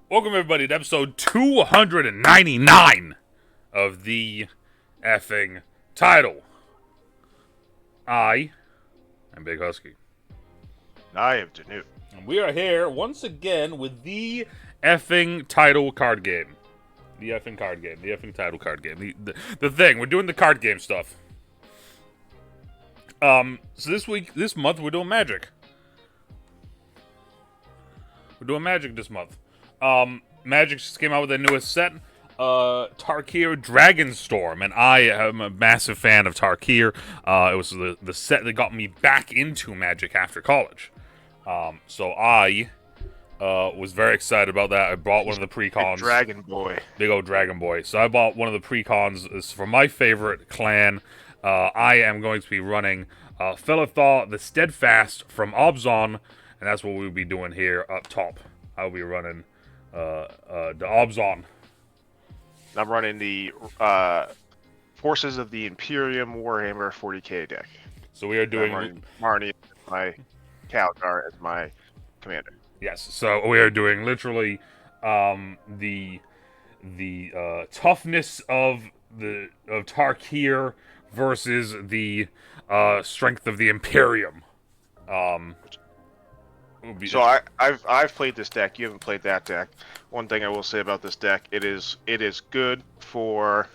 Welcome everybody to episode 299 of the effing title. I am Big Husky. I am DeNutte. And we are here once again with the effing title card game. The effing card game. The effing title card game. The thing. We're doing the card game stuff. So this month, we're doing Magic. We're doing Magic this month. Magic just came out with their newest set, Tarkir Dragonstorm, and I am a massive fan of Tarkir. It was the set that got me back into Magic after college. So I was very excited about that. I bought one of the pre-cons. Dragon Boy. Big old Dragon Boy. So I bought one of the pre-cons. It's for my favorite clan. I am going to be running Felithaw the Steadfast from Abzan, and that's what we'll be doing here up top. I'll be running the Abzan. I'm running the Forces of the Imperium Warhammer 40k deck. So we are doing Marnie, my Calgar, as my commander. Yes. So we are doing literally the toughness of Tarkir versus the strength of the Imperium. So I've played this deck. You haven't played that deck. One thing I will say about this deck, it is good for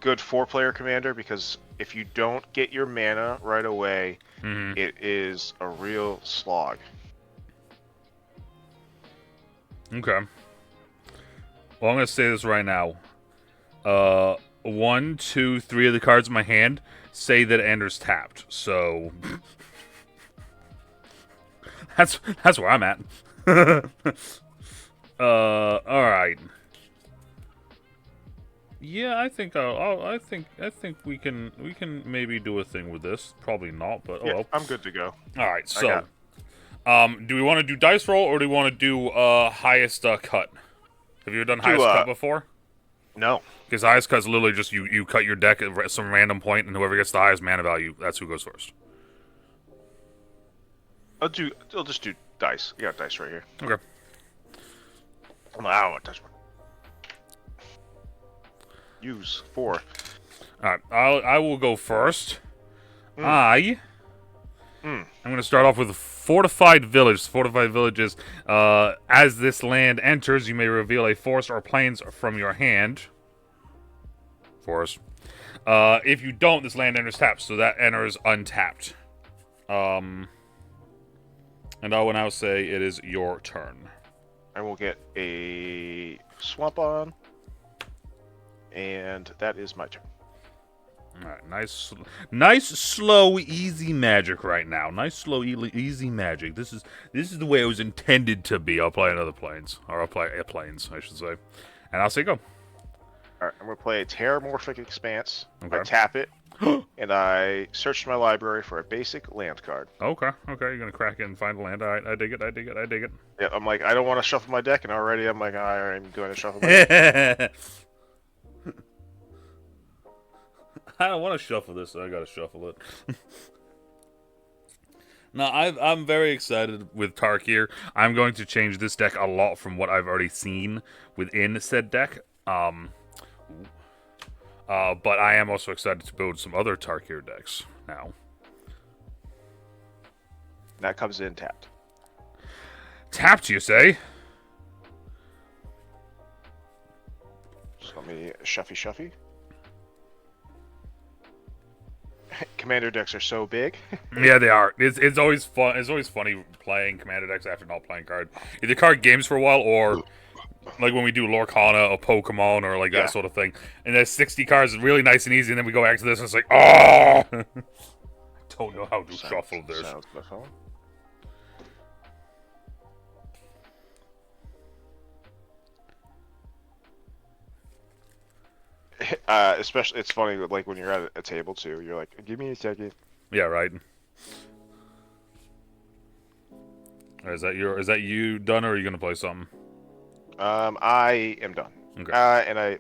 good 4-player commander, because if you don't get your mana right away, it is a real slog. Okay. Well, I'm gonna say this right now. 1, 2, 3 of the cards in my hand say that Ender's tapped. So. That's where I'm at. All right. Yeah, I think I think we can maybe do a thing with this. Probably not, but yeah, well. I'm good to go. All right. So, do we want to do dice roll or do we want to do highest cut? Have you ever done highest cut before? No. Because highest cut's literally just you cut your deck at some random point, and whoever gets the highest mana value, that's who goes first. I'll just do dice. I got dice right here. Okay. I don't want dice. Use 4. All right. I will go first. I'm going to start off with Fortified Village. Fortified Villages. As this land enters, you may reveal a forest or plains from your hand. Forest. If you don't, this land enters tapped, so that enters untapped. And I will now say it is your turn. I will get a swamp on, and that is my turn. All right, nice, slow, easy magic right now. Nice, slow, easy magic. This is the way it was intended to be. I'll play another plains, or I'll play plains, I should say, and I'll say go. All right, I'm gonna play a Terramorphic Expanse. Okay. I tap it, and I search my library for a basic land card. Okay, you're gonna crack it and find a land. All right, I dig it. Yeah, I'm like, I don't want to shuffle my deck, and already I'm like, I'm going to shuffle my deck. I don't want to shuffle this, so I gotta shuffle it. Now, I'm very excited with Tarkir. I'm going to change this deck a lot from what I've already seen within said deck. But I am also excited to build some other Tarkir decks now. That comes in tapped. Tapped, you say? Just let me shuffy. Commander decks are so big. Yeah, they are. It's always fun. It's always funny playing Commander decks after not playing card. Either card games for a while, or like when we do Lorcana or Pokemon or like that sort of thing. And there's 60 cards, really nice and easy, and then we go back to this and it's like, oh! I don't know how to shuffle this. Sounds like fun. Especially, it's funny, like when you're at a table too. You're like, "Give me a second." Yeah, right. Is that you done, or are you gonna play something? I am done. Okay. And I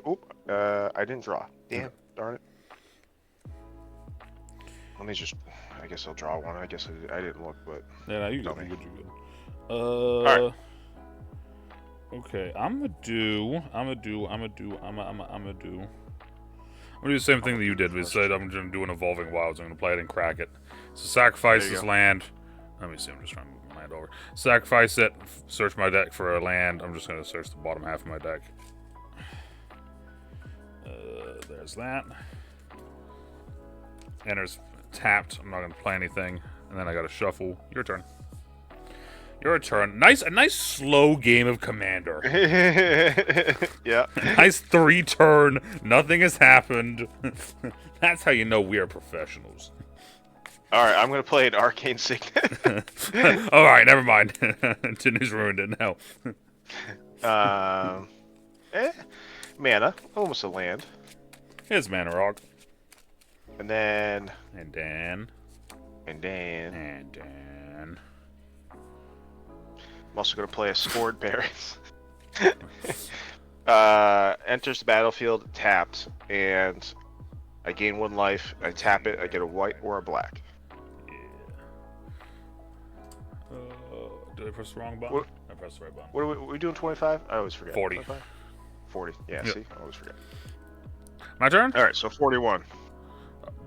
didn't draw. Damn, darn it. Let me just. I guess I'll draw one. I guess I didn't look, but. Yeah, no, you Tell good. me. You good. You good. Alright. Okay, I'm gonna do the same thing that you did. We said I'm gonna do an Evolving Wilds. I'm gonna play it and crack it. So sacrifice this land. Let me see. I'm just trying to move my land over. Sacrifice it. Search my deck for a land. I'm just gonna search the bottom half of my deck. There's that. Enters tapped. I'm not gonna play anything. And then I gotta shuffle. Your turn. Your turn. A nice slow game of Commander. Yeah. Nice 3-turn. Nothing has happened. That's how you know we are professionals. Alright, I'm gonna play an Arcane Signet. Alright, never mind. Tinny's ruined it now. Mana. Almost a land. Here's Mana Rock. And then. And then. I'm also going to play a Scored Barracks. Enters the battlefield tapped, and I gain 1 life. I tap it, I get a white or a black. Yeah. Did I press the wrong button? I pressed the right button. What are we doing, 25? I always forget. 40. 25? 40. Yeah, yep. See? I always forget. My turn? Alright, so 41.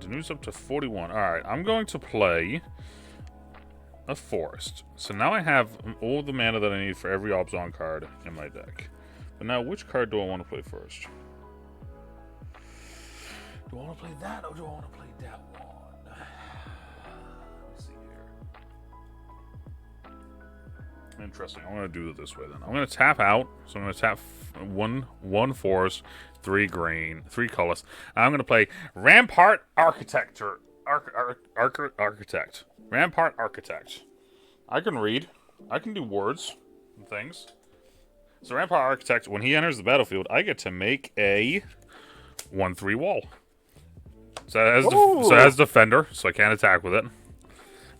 DeNutte's up to 41. Alright, I'm going to play a forest. So now I have all the mana that I need for every Abzan card in my deck. But now, which card do I want to play first? Do I want to play that, or do I want to play that one? Let me see here. Interesting. I'm going to do it this way then. I'm going to tap out. So I'm going to tap one forest, 3 green, 3 colors. I'm going to play Rampart Architect. Architect. Rampart Architect. I can read. I can do words and things. So Rampart Architect, when he enters the battlefield, I get to make a 1/3 wall. So it has Defender, so I can't attack with it.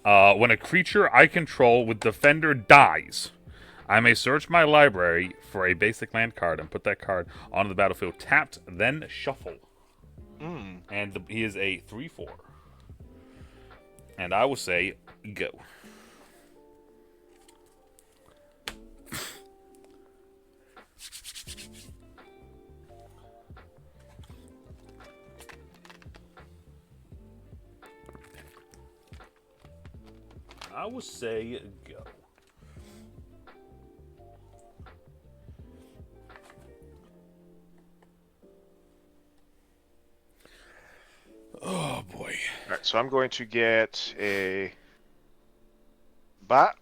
When a creature I control with Defender dies, I may search my library for a basic land card and put that card onto the battlefield tapped, then shuffle. And he is a 3/4. And I will say, go. I will say, go. Oh, boy. Alright, so I'm going to get a I'm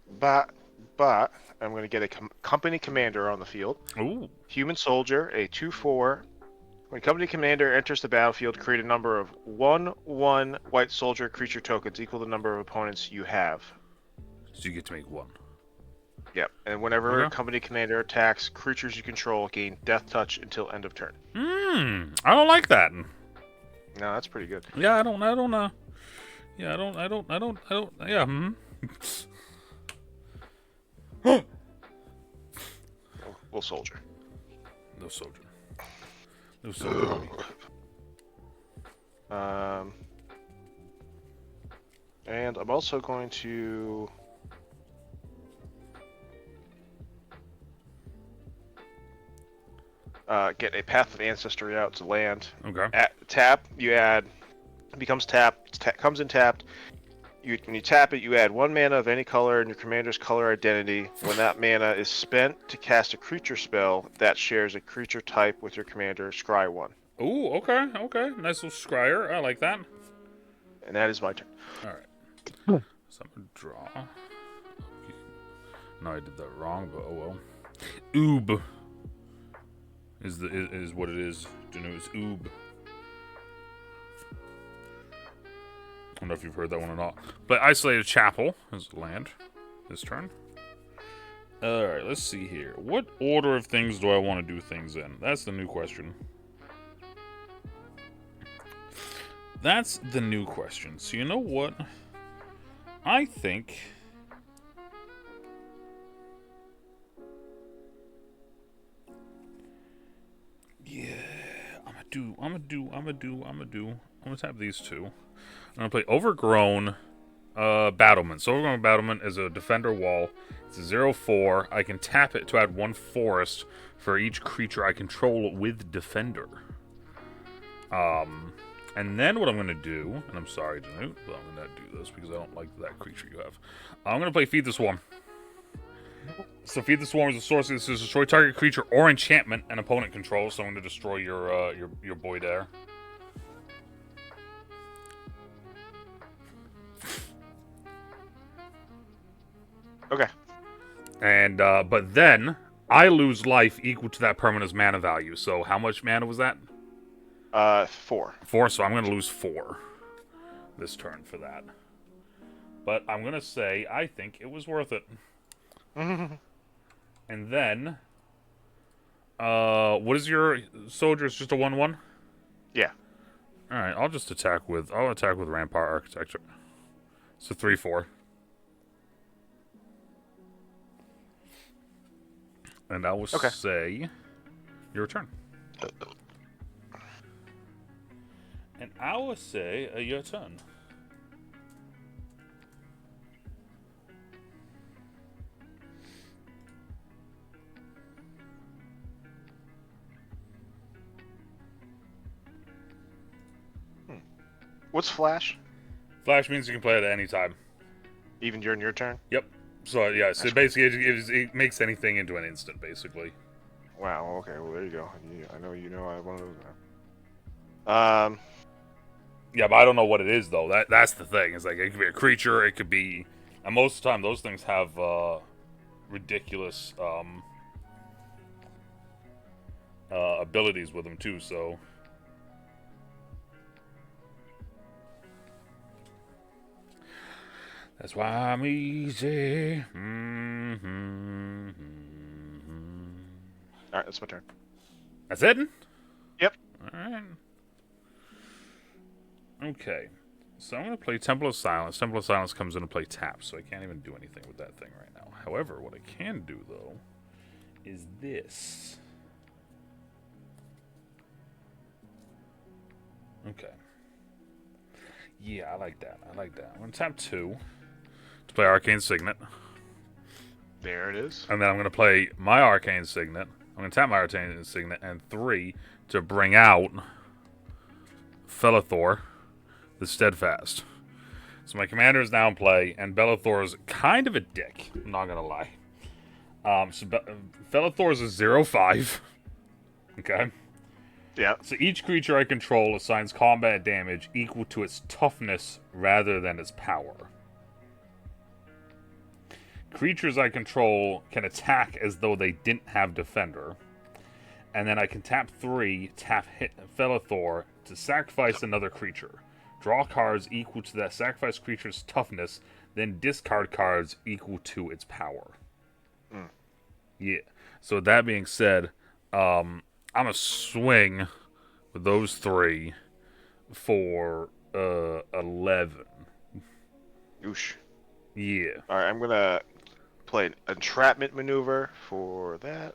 going to get a company commander on the field. Ooh. Human soldier, a 2/4. When company commander enters the battlefield, create a number of 1/1 white soldier creature tokens equal to the number of opponents you have. So you get to make 1. Yep, and whenever company commander attacks creatures you control, gain death touch until end of turn. I don't like that. No, that's pretty good. Yeah, I don't, yeah, We'll soldier. No soldier. No soldier. And I'm also going to get a Path of Ancestry out to land. Okay. At tap, you add. It becomes tapped. Comes in tapped. When you tap it, you add 1 mana of any color in your commander's color identity. When that mana is spent to cast a creature spell that shares a creature type with your commander, scry 1. Ooh, okay. Nice little scryer. I like that. And that is my turn. Alright. So I'm gonna draw. No, I did that wrong, but oh well. Oob is what it is. DeNutte is Oob. I don't know if you've heard that one or not. But Isolated Chapel is land. This turn. Alright, let's see here. What order of things do I want to do things in? That's the new question. That's the new question. So you know what? I think... Yeah, I'm gonna gonna tap these two. I'm gonna play Overgrown Battlement. So Overgrown Battlement is a defender wall. It's a 0/4. I can tap it to add 1 forest for each creature I control with defender. And then what I'm gonna do, and I'm sorry, DeNutte, but I'm gonna do this because I don't like that creature you have. I'm gonna play Feed the Swarm. So Feed the Swarm is a sorcery. This is destroy target creature or enchantment an opponent controls. So I'm gonna destroy your boy there. Okay. And but then I lose life equal to that permanent's mana value. So how much mana was that? 4. 4. So I'm gonna lose 4 this turn for that. But I'm gonna say I think it was worth it. And then, what is your soldier? It's just a 1/1. Yeah. All right, I'll attack with Rampart Architecture. It's a 3/4. And I will say your turn. And I will say your turn. What's Flash? Flash means you can play it at any time. Even during your turn? Yep. So, yeah, so basically it makes anything into an instant, basically. Wow, okay, well, there you go. I know I have one of those now. Yeah, but I don't know what it is, though. That's the thing. It's like, it could be a creature, it could be... And most of the time, those things have ridiculous abilities with them, too, so... That's why I'm easy. Alright, that's my turn. That's it? Yep. Alright. Okay. So I'm going to play Temple of Silence. Temple of Silence comes into play tap, so I can't even do anything with that thing right now. However, what I can do, though, is this. Okay. Yeah, I like that. I'm going to tap 2 to play Arcane Signet. There it is. And then I'm going to play my Arcane Signet. I'm going to tap my Arcane Signet and 3 to bring out Felithor, the Steadfast. So my commander is now in play, and Belethor is kind of a dick. I'm not going to lie. Felithor is a 0/5. Okay. Yeah. So each creature I control assigns combat damage equal to its toughness rather than its power. Creatures I control can attack as though they didn't have Defender. And then I can tap 3, hit Felithor to sacrifice another creature. Draw cards equal to that sacrificed creature's toughness, then discard cards equal to its power. Yeah. So with that being said, I'm going to swing with those 3 for 11. Oosh. Yeah. Alright, I'm going to play an entrapment maneuver for that.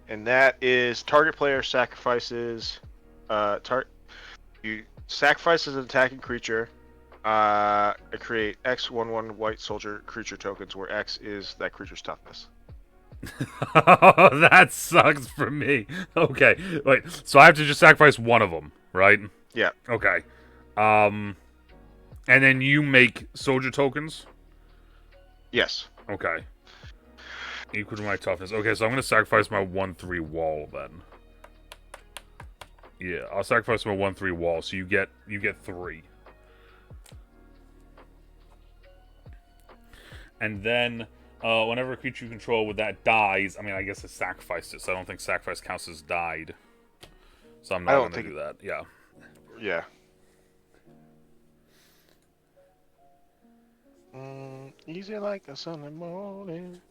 And that is target player sacrifices. You sacrifice as an attacking creature. Create X/1/1 white soldier creature tokens, where X is that creature's toughness. That sucks for me. Okay, wait. So I have to just sacrifice one of them, right? Yeah. Okay. And then you make soldier tokens? Yes. Okay. Equal to my toughness. Okay, so I'm going to sacrifice my 1/3 wall then. Yeah, I'll sacrifice my 1/3 wall, so you get 3. And then, whenever a creature you control with that dies, I mean, I guess I sacrificed it, so I don't think sacrifice counts as died. So I'm not going to do that. Yeah. Yeah. Easy like the Sunday morning.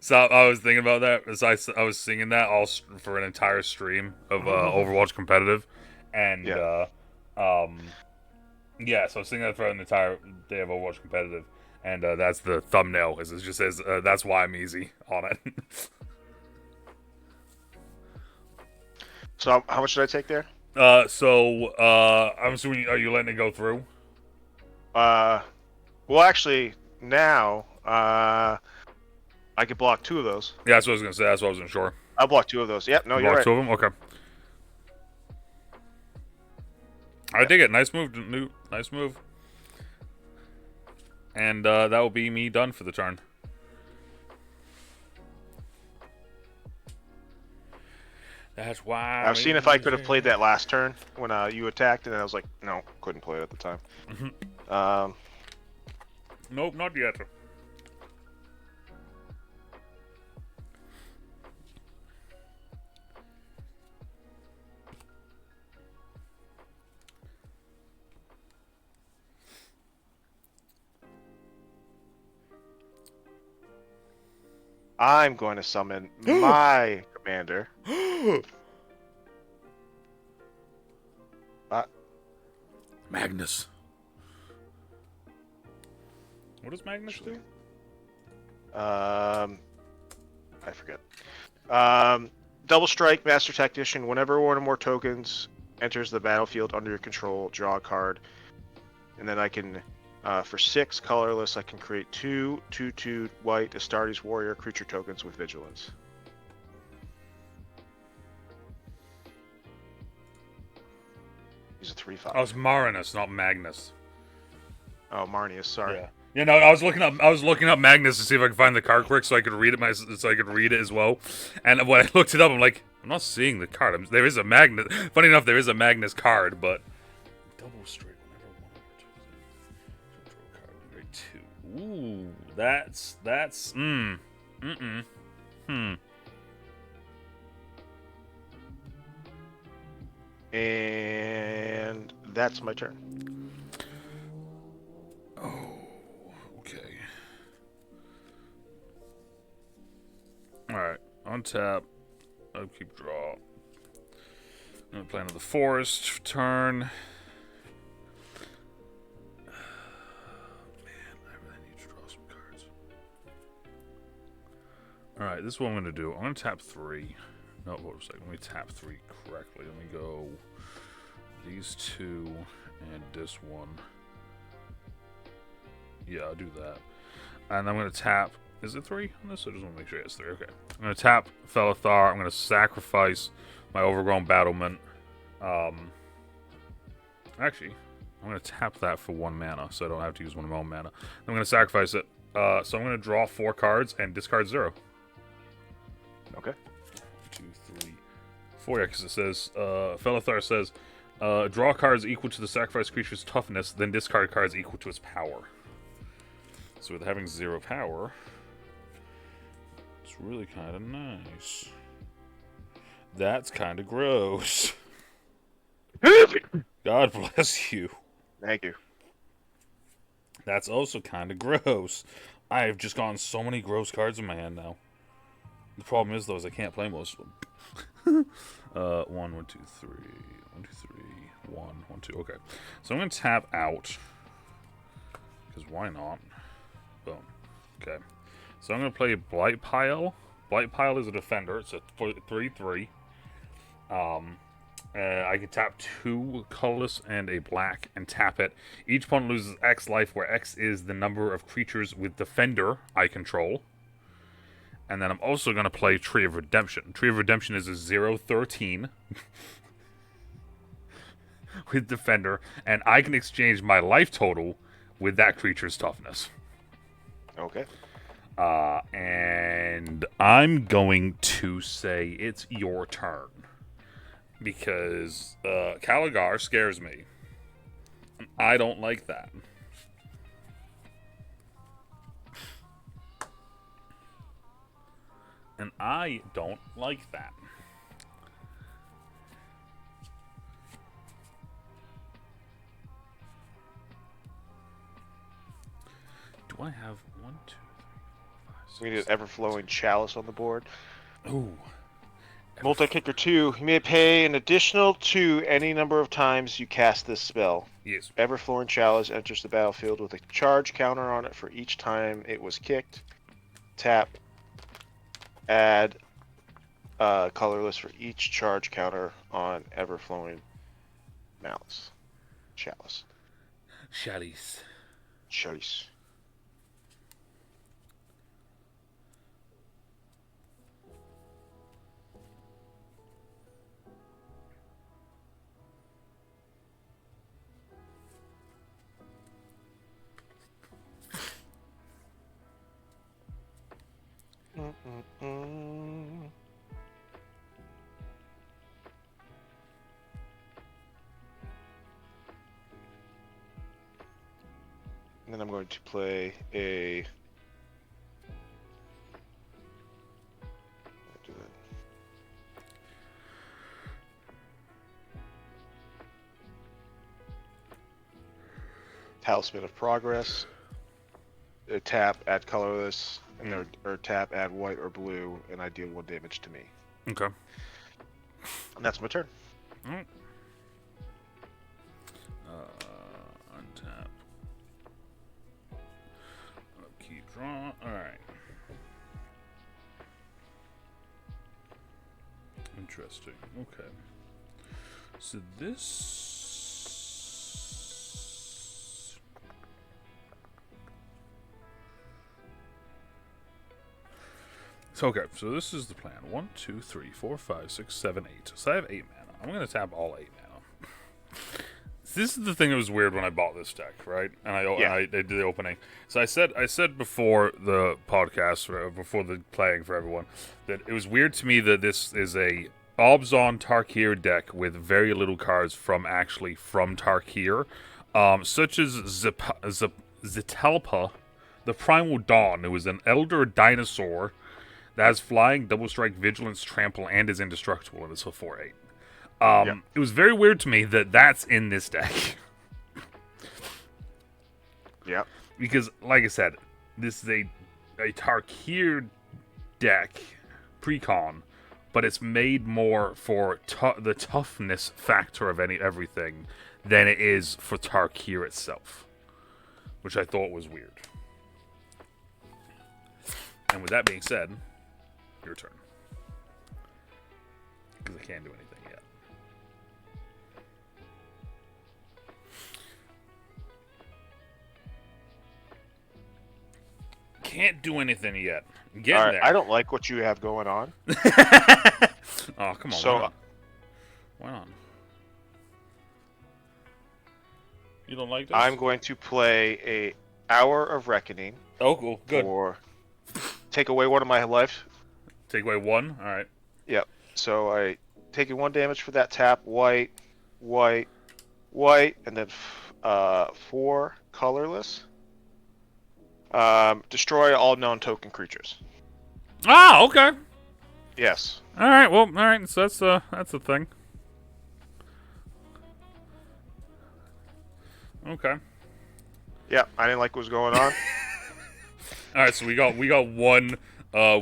So I was thinking about that as I was singing that all for an entire stream of Overwatch competitive, and yeah, so I was singing that for an entire day of Overwatch competitive, And that's the thumbnail. It just says, that's why I'm easy on it. So how much did I take there? I'm assuming, are you letting it go through? Well, actually, now I could block 2 of those. Yeah, that's what I was going to say. That's what I wasn't sure. I'll block 2 of those. Yep, no, You you're block right. 2 of them? Okay. I dig it. Nice move, DeNutte. Nice move. And that will be me done for the turn. That's why I was seeing if I could have played that last turn when you attacked, and I was like, no, couldn't play it at the time. Nope, not yet. I'm going to summon my commander. Magnus. What does Magnus do? I forget. Double strike, Master Tactician. Whenever one or more tokens enters the battlefield under your control, draw a card. And then I can, for 6 colorless, I can create 2 2/2 white Astartes Warrior creature tokens with vigilance. He's a 3/5. Oh, it's Marinus, not Magnus. Oh, Marnius, sorry. Yeah. Yeah, no, I was looking up Magnus to see if I could find the card quick so I could read it so I could read it as well. And when I looked it up, I'm like, I'm not seeing the card. There is a Magnus. Funny enough, there is a Magnus card, but double straight whenever one or two. Ooh, that's And that's my turn. Oh, okay. Alright, untap. Upkeep draw. I'm gonna play another forest turn. Man, I really need to draw some cards. Alright, this is what I'm gonna do. I'm gonna tap 3. No, hold on a second. Let me tap 3 correctly. Let me go these 2 and this one. Yeah, I'll do that. And I'm going to tap... Is it 3 on this? I just want to make sure it's 3. Okay. I'm going to tap Felithar. I'm going to sacrifice my Overgrown Battlement. Actually, I'm going to tap that for 1 mana, so I don't have to use one of my own mana. I'm going to sacrifice it. So I'm going to draw 4 cards and discard 0. Okay. 2, 3, 4. Yeah, because it says... Felithar says... draw cards equal to the sacrificed creature's toughness, then discard cards equal to its power. So with having 0 power, it's really kind of nice. That's kind of gross. God bless you. Thank you. That's also kind of gross. I have just gotten so many gross cards in my hand now. The problem is, though, is I can't play most of them. 1, 1, 2, 3. 1, 2, 3. 1, 1, 2. Okay. So I'm going to tap out. Because why not? Boom. Okay. So I'm going to play Blight Pile. Blight Pile is a defender. It's a 3/3. I can tap 2 colorless and a black and tap it. Each opponent loses X life, where X is the number of creatures with defender I control. And then I'm also going to play Tree of Redemption. Tree of Redemption is a 0/13 with defender, and I can exchange my life total with that creature's toughness. Okay. And I'm going to say it's your turn. Because Caligar scares me. I don't like that. And I don't like that. Do I have 1, 2, 3, 4, 5, 6? We need an ever-flowing chalice on the board. Ooh. Multi-kicker 2. You may pay an additional 2 any number of times you cast this spell. Yes. Everflowing Chalice enters the battlefield with a charge counter on it for each time it was kicked. Tap. Add colorless for each charge counter on Everflowing Chalice. Chalice. And then I'm going to play a... Talisman of Progress. Tap, add colorless, and or tap, add white or blue, and I deal 1 damage to me. Okay. And that's my turn. Alright. Untap. Keep draw. Alright. Interesting. Okay. So this... Okay, so this is the plan. 1, 2, 3, 4, 5, 6, 7, 8. So I have 8 mana. I'm going to tap all 8 mana. This is the thing that was weird when I bought this deck, right? And I did the opening. So I said before the podcast, before the playing for everyone, that it was weird to me that this is a Abzan Tarkir deck with very little cards from Tarkir, such as Zetalpa, the Primal Dawn, who is an elder dinosaur that has flying, double strike, vigilance, trample, and is indestructible, and it's a 4/8. It was very weird to me that that's in this deck. Yeah. Because, like I said, this is a Tarkir deck, precon, but it's made more for the toughness factor of everything than it is for Tarkir itself, which I thought was weird. And with that being said, your turn. Because I can't do anything yet. Can't do anything yet. Get All right, there. I don't like what you have going on. Oh, come on. So, why not? You don't like this? I'm going to play a Hour of Reckoning. Oh, cool. Good. Or take away 1 of my life. Take away 1? Alright. Yep. So I taking 1 damage for that tap. White, white, white, and then 4 colorless. Destroy all non-token creatures. Ah, okay. Yes. Alright, well, alright, so that's a thing. Okay. Yeah, I didn't like what was going on. Alright, so we got 1,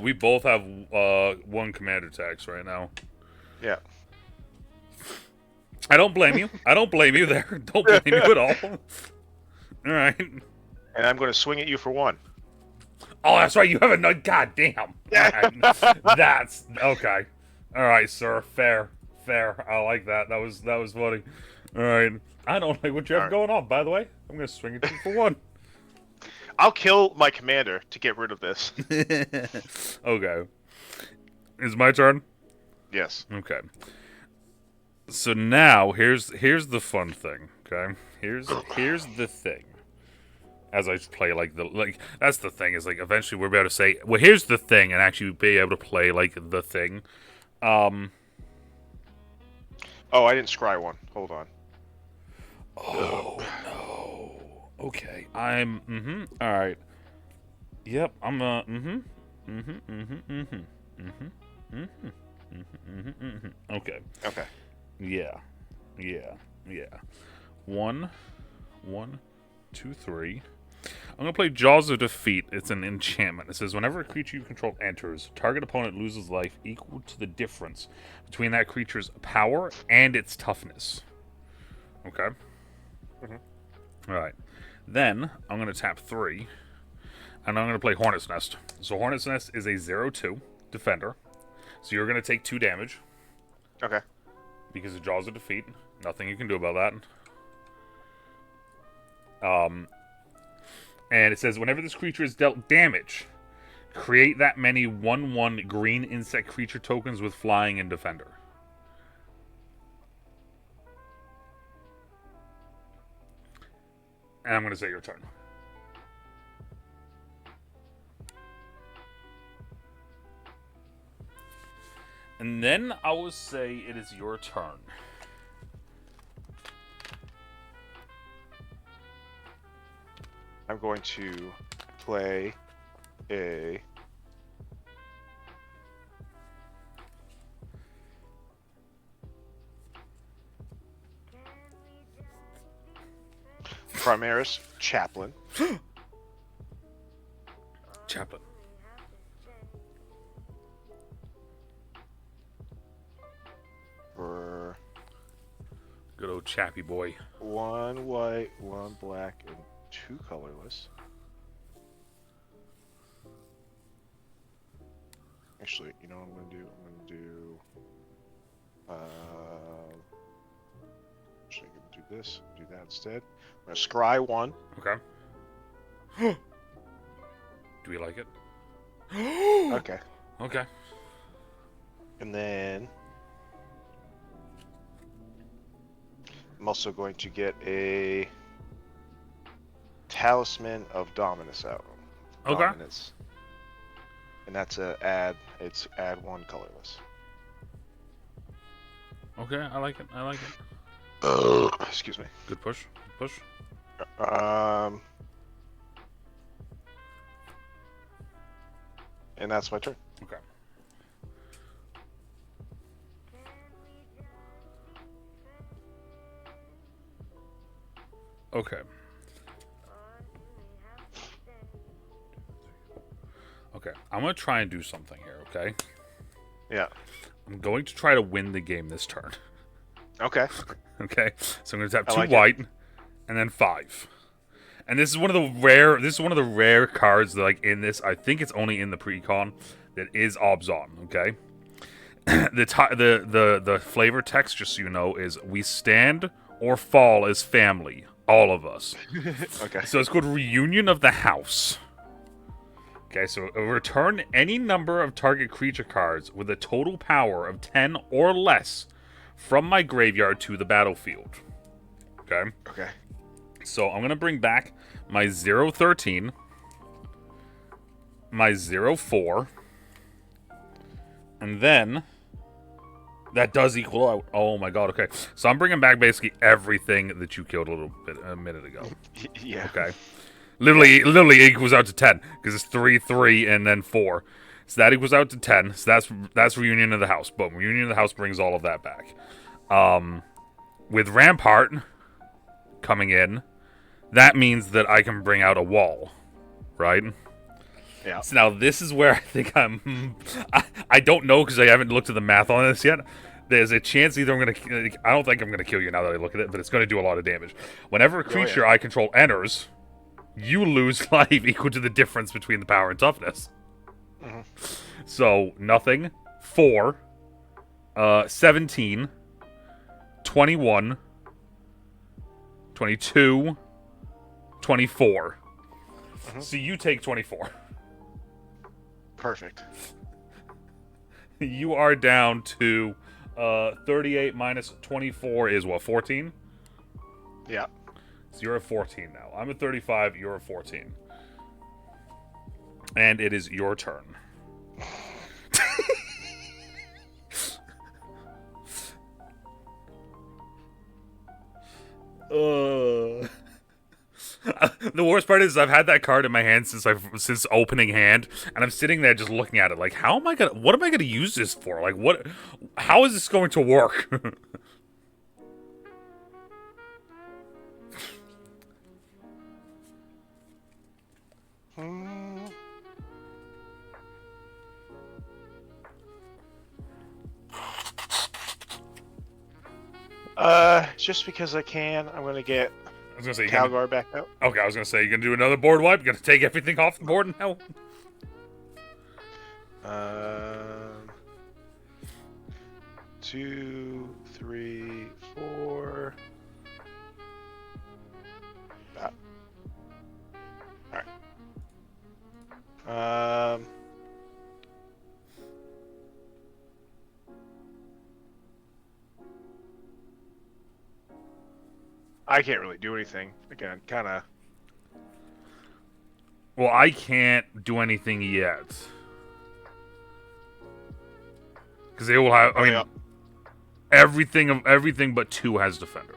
we both have 1 commander tax right now. Yeah. I don't blame you. I don't blame you there. Don't blame you at all. Alright. And I'm going to swing at you for 1. Oh, that's right. You have a god damn. Right. That's okay. All right, sir. Fair. I like that. That was funny. All right. I don't like what you have going on. By the way, I'm gonna swing at you for 1. I'll kill my commander to get rid of this. Okay. Is my turn? Yes. Okay. So now here's the fun thing. Okay. Here's the thing. As I play that's the thing is eventually we'll be able to say, well, here's the thing, and actually be able to play the thing. Oh, I didn't scry 1. Hold on. Oh no. Okay. I'm all right. Yep. I'm Okay. Okay. Yeah. 1, 2, 3. I'm going to play Jaws of Defeat. It's an enchantment. It says, whenever a creature you control enters, target opponent loses life equal to the difference between that creature's power and its toughness. Okay. Alright. Then, I'm going to tap 3, and I'm going to play Hornet's Nest. So Hornet's Nest is a 0/2 defender. So you're going to take 2 damage. Okay. Because of Jaws of Defeat. Nothing you can do about that. And it says, whenever this creature is dealt damage, create that many 1/1 green insect creature tokens with flying and defender. And I'm going to say your turn. And then I will say it is your turn. I'm going to play a Primaris Chaplain. Chaplain. For Good old Chappy boy. 1 white, 1 black, and 2 colorless. Actually, you know what I'm gonna do? I'm gonna do. Actually, I'm gonna do this. Do that instead. I'm gonna scry 1. Okay. Do we like it? Okay. Okay. And then I'm also going to get a Talisman of Dominus out. Okay. Dominance. And that's it's add 1 colorless. Okay, I like it. I like it. Excuse me. Good push. Good push. And that's my turn. Okay. Okay. Okay, I'm going to try and do something here, okay? Yeah. I'm going to try to win the game this turn. Okay. Okay? So I'm going to tap 2 like white and then 5. And this is one of the rare cards that, like, in this, I think it's only in the pre-con, that is Abzan, okay? The flavor text, just so you know, is we stand or fall as family, all of us. Okay. So it's called Reunion of the House. Okay, so return any number of target creature cards with a total power of 10 or less from my graveyard to the battlefield. Okay? Okay. So I'm going to bring back my 0/13, my 0/4, and then that does equal out. Oh my god, okay. So I'm bringing back basically everything that you killed a minute ago. Yeah. Okay. Literally equals out to 10 because it's 3, 3, and then 4. So that equals out to 10. So that's Reunion of the House. Boom. Reunion of the House brings all of that back. With Rampart coming in, that means that I can bring out a wall, right? Yeah. So now this is where I think I don't know because I haven't looked at the math on this yet. There's a chance either I don't think I'm gonna kill you now that I look at it, but it's gonna do a lot of damage. Whenever a creature I control enters, you lose life equal to the difference between the power and toughness. Mm-hmm. So nothing. 4, 17, 21, 22, 24. Mm-hmm. So you take 24. Perfect. You are down to 38 minus 24 is what, 14? Yeah. So you're at 14 now. I'm at 35, you're at 14. And it is your turn. The worst part is I've had that card in my hand since opening hand, and I'm sitting there just looking at it like, what am I gonna use this for? Like, how is this going to work? Just because I can, I'm gonna get I was gonna say Calgar back out. Okay, I was gonna say you're gonna do another board wipe. You're gonna take everything off the board now. 2, 3, 4. Alright. I can't really do anything. Again, kind of. Well, I can't do anything yet. Because they will have, I mean, everything but 2 has Defender.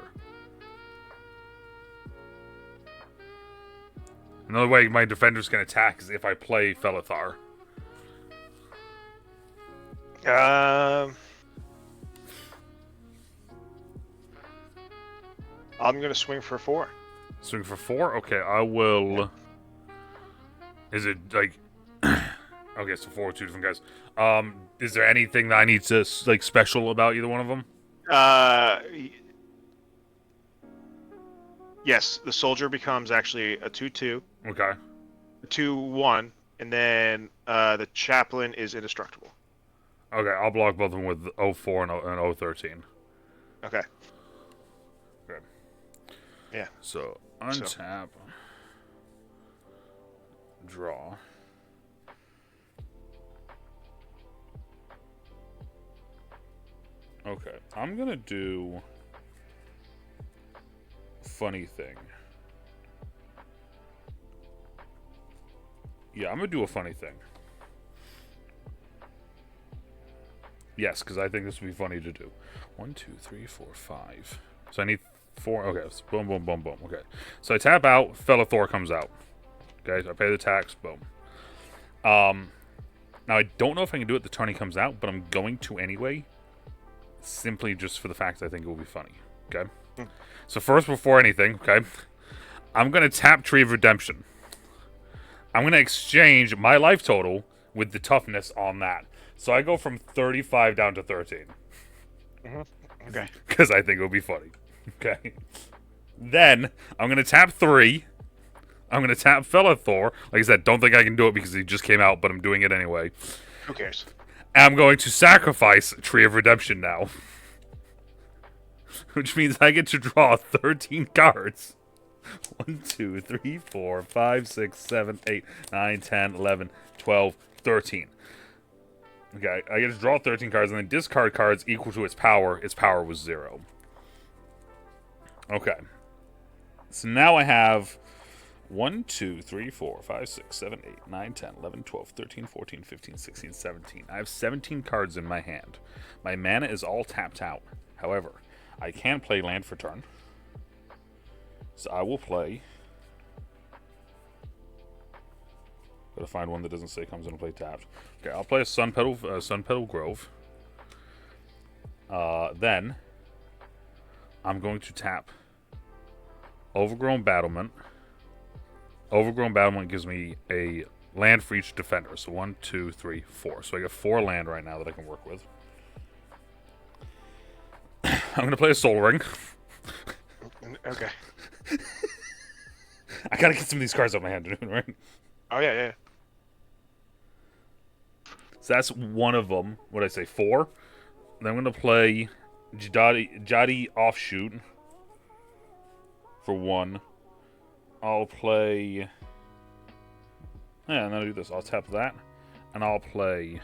Another way my Defenders can attack is if I play Felithar. I'm gonna swing for 4. Swing for 4? Okay, I will... Yeah. Is it, like... okay, so 4 with 2 different guys. Is there anything that I need to, like, special about either one of them? Yes, the soldier becomes actually a 2/2. Okay. 2/1, and then the chaplain is indestructible. Okay, I'll block both of them with 04 and 013. Okay. Good. Yeah. So, untap. Draw. Okay, I'm gonna do funny thing. Yeah, I'm gonna do a funny thing. Yes, because I think this would be funny to do. 1, 2, 3, 4, 5. So I need 4. Okay, so boom, boom, boom, boom. Okay, so I tap out. Felithar comes out. Okay, so I pay the tax. Boom. Now I don't know if I can do it the turn he comes out, but I'm going to anyway. Simply just for the fact I think it will be funny. Okay. So first, before anything, okay, I'm gonna tap Tree of Redemption. I'm gonna exchange my life total with the toughness on that. So I go from 35 down to 13. Okay. Because I think it'll be funny. Okay. Then I'm gonna tap 3. I'm gonna tap Felithar. Like I said, don't think I can do it because he just came out, but I'm doing it anyway. Who cares? And I'm going to sacrifice Tree of Redemption now. Which means I get to draw 13 cards. 1, 2, 3, 4, 5, 6, 7, 8, 9, 10, 11, 12, 13. Okay, I get to draw 13 cards and then discard cards equal to its power. Its power was 0. Okay. So now I have 1, 2, 3, 4, 5, 6, 7, 8, 9, 10, 11, 12, 13, 14, 15, 16, 17. I have 17 cards in my hand. My mana is all tapped out. However, I can play land for turn. So I will play... Gotta find one that doesn't say comes into play tapped. Okay, I'll play a Sun Petal Grove. Then, I'm going to tap Overgrown Battlement. Overgrown Battlement gives me a land for each defender. So 1, 2, 3, 4. So I got 4 land right now that I can work with. I'm going to play a Soul Ring. Okay. I got to get some of these cards out of my hand, right? Oh, yeah. So that's one of them. What did I say? 4? Then I'm going to play Jadi Offshoot for 1. I'll play... Yeah, and then I'll do this. I'll tap that. And I'll play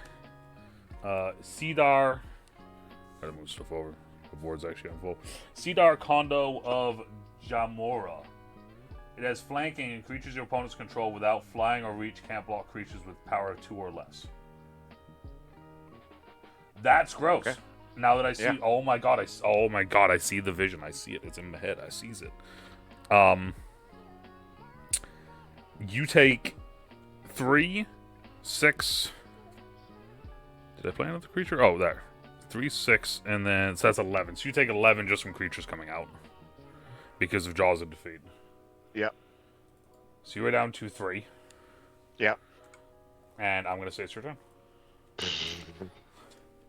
Cedar... Gotta move stuff over. The board's actually on full. Cedar Condo of Jamora. It has flanking and creatures your opponents control without flying or reach can't block creatures with power 2 or less. That's gross. Okay. Now that I see, oh my god, I see the vision. I see it. It's in my head. I sees it. You take 3, 6. Did I play another creature? Oh, there. 3, 6, and then so that's 11. So you take 11 just from creatures coming out because of Jaws of Defeat. Yep. So you were down to 3. Yep. And I'm gonna say it's your turn.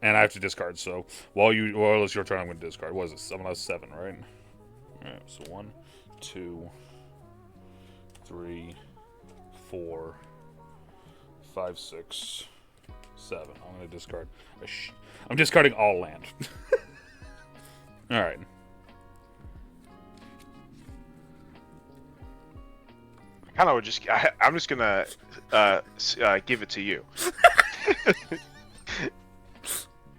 And I have to discard, so while it's your turn, I'm going to discard. What is it? 7, right? Alright, so 1, 2, 3, 4, 5, 6, 7. I'm going to discard. I'm discarding all land. Alright. Kind of would just. I'm just gonna give it to you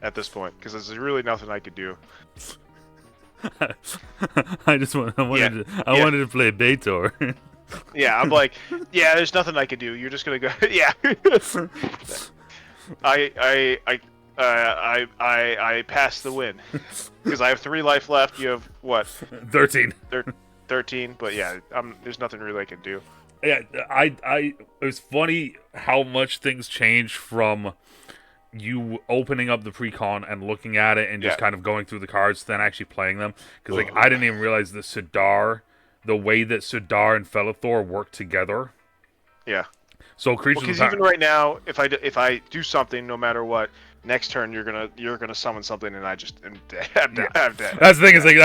at this point because there's really nothing I could do. I wanted to play Baitor. Yeah, I'm like, yeah. There's nothing I could do. You're just gonna go. Yeah. I passed the win because I have 3 life left. You have what? 13. 13. But yeah, there's nothing really I can do. Yeah, it was funny how much things changed from you opening up the pre-con and looking at it and just kind of going through the cards, then actually playing them. Because like I didn't even realize that the way that Sidar and Felithor work together. Yeah. So creatures. Because even right now, if I do something, no matter what, next turn you're gonna summon something, and I'm dead. That's the thing is like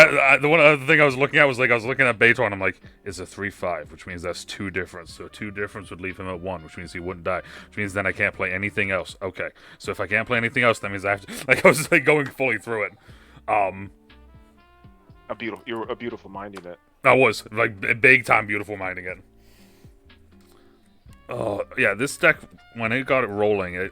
the one other thing I was looking at was like I was looking at Baitor and I'm like, it's a 3/5, which means that's 2 difference. So 2 difference would leave him at 1, which means he wouldn't die. Which means then I can't play anything else. Okay, so if I can't play anything else, that means I have to. Like I was like going fully through it. You're a beautiful minding it. I was like big time beautiful minding it. Oh yeah, this deck when it got it rolling,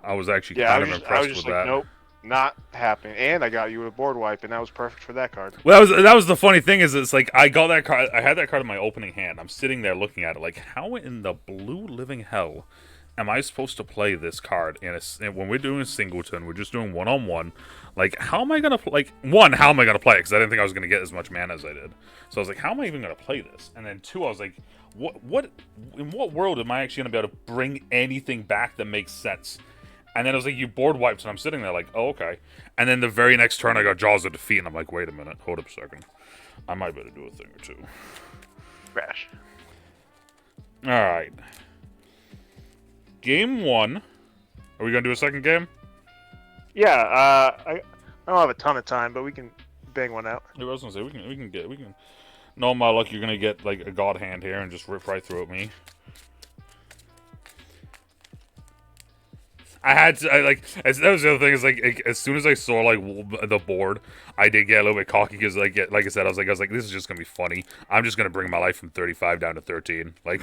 I was actually kind of impressed with that. Nope, not happening. And I got you a board wipe, and that was perfect for that card. Well, that was the funny thing is it's like I got that card. I had that card in my opening hand. I'm sitting there looking at it like, how in the blue living hell am I supposed to play this card when we're doing a singleton? We're just doing 1-on-1. Like, how am I gonna how am I gonna play it? Because I didn't think I was gonna get as much mana as I did. So I was like, how am I even gonna play this? And then 2, I was like, in what world am I actually gonna be able to bring anything back that makes sense? And then it was like, you board wiped, and I'm sitting there like, oh, okay. And then the very next turn, I got Jaws of Defeat, and I'm like, wait a minute, hold up a second. I might be able to do a thing or two. Crash. Alright. Game 1. Are we gonna do a second game? Yeah, I don't have a ton of time, but we can bang one out. I was gonna say, we can... No, my luck, you're gonna get, like, a god hand here and just rip right through at me. I had to, that was the other thing, is, like, as soon as I saw, like, the board, I did get a little bit cocky, because, like I said, I was like, this is just gonna be funny. I'm just gonna bring my life from 35 down to 13, like...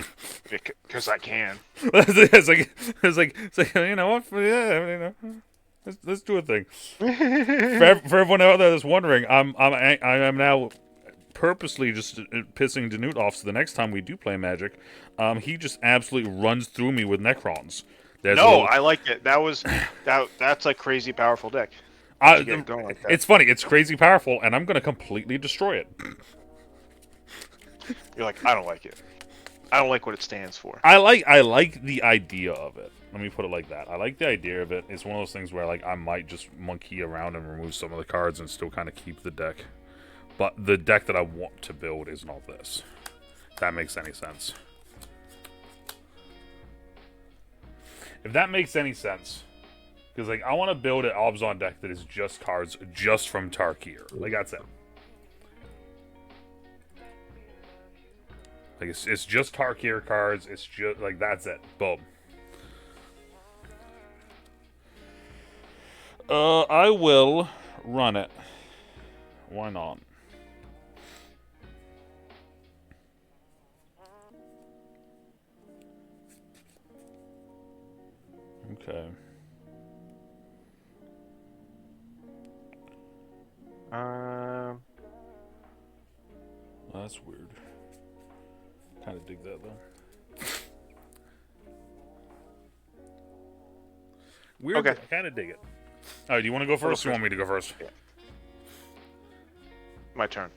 Because I can. it's like, you know what, yeah, you know... Let's do a thing. For everyone out there that's wondering, I am now purposely just pissing DeNutte off. So the next time we do play Magic, he just absolutely runs through me with Necrons. I like it. That's a crazy powerful deck. It's funny. It's crazy powerful, and I'm gonna completely destroy it. You're like, I don't like it. I don't like what it stands for. I like the idea of it. Let me put it like that. I like the idea of it. It's one of those things where like I might just monkey around and remove some of the cards and still kind of keep the deck. But the deck that I want to build is not this. If that makes any sense. If that makes any sense. Because like I want to build an Abzan deck that is just cards just from Tarkir. Like that's it. Like it's just Tarkir cards. It's just like that's it. Boom. I will run it. Why not? Okay. Um. Well, that's weird. Kind of dig that though. Weird. Okay. I kind of dig it. All right, do you want to go first or you want me to go first? Yeah. My turn.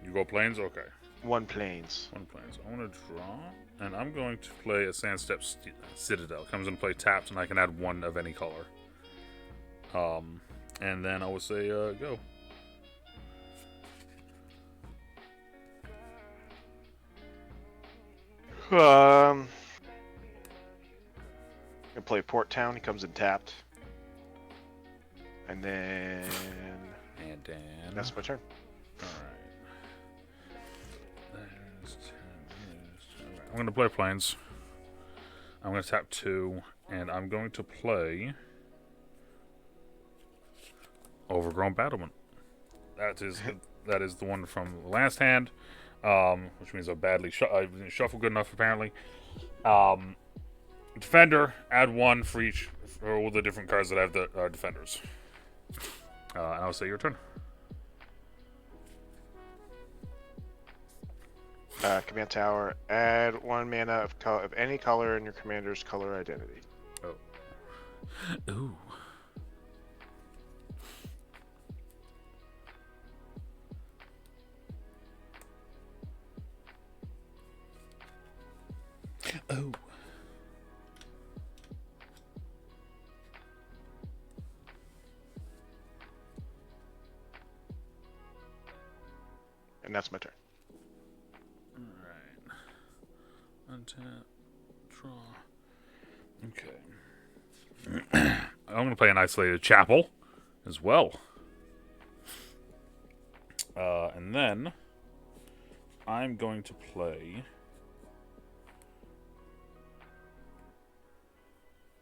You go planes? Okay. 1 planes. 1 planes. I want to draw, and I'm going to play a Sandstep Citadel. Comes into play tapped, and I can add 1 of any color. And then I will say, go. Gonna play Port Town. He comes in tapped. And then that's my turn. I'm going to play Plains. I'm going to tap 2, and I'm going to play Overgrown Battlement. That is the one from the last hand, which means I badly I didn't shuffle good enough apparently. Defender, add 1 for each for all the different cards that have the defenders. And I'll say your turn. Command tower. Add 1 mana of any color in your commander's color identity. Oh. Ooh. Oh. And that's my turn. Untap, draw. Okay. I'm going to play an Isolated Chapel as well. And then I'm going to play...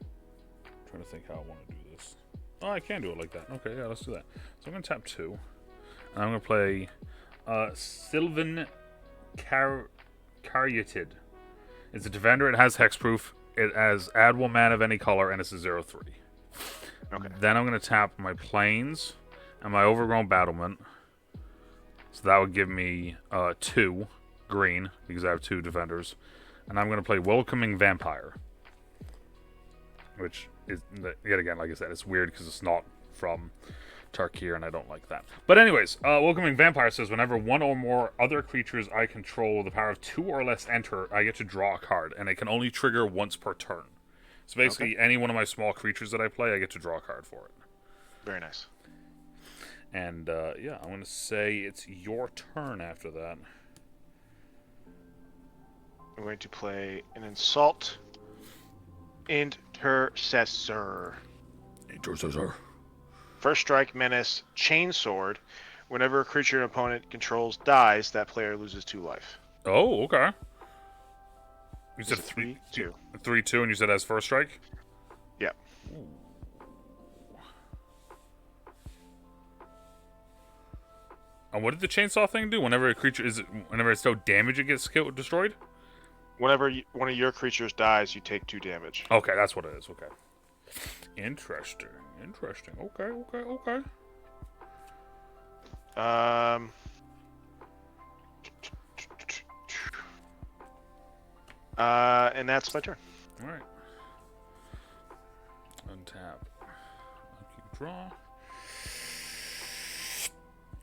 I'm trying to think how I want to do this. Oh, I can do it like that. Okay, yeah, let's do that. So I'm going to tap 2. And I'm going to play Sylvan Caryatid. It's a defender. It has hexproof. It has add 1 mana of any color, and it's a 0/3. Okay. Then I'm going to tap my Plains and my Overgrown Battlement. So that would give me 2 green, because I have 2 defenders. And I'm going to play Welcoming Vampire. Which is, yet again, like I said, it's weird because it's not from Tarkir, and I don't like that. But anyways, Welcoming Vampire says, whenever 1 or more other creatures I control with the power of 2 or less enter, I get to draw a card, and it can only trigger once per turn. So basically, any one of my small creatures that I play, I get to draw a card for it. Very nice. And, yeah, I'm going to say it's your turn after that. I'm going to play an Insult Intercessor. Intercessor. First strike, menace, chainsword. Whenever a creature an opponent controls dies, that player loses 2 life. Oh, okay. You said 3/2. 3/2, and you said as first strike? Yeah. Ooh. And what did the chainsaw thing do? Whenever a creature whenever it's dealt damage, it gets destroyed? Whenever one of your creatures dies, you take 2 damage. Okay, that's what it is. Okay. Interesting. Interesting. Okay. And that's my turn. All right. Untap. Keep draw.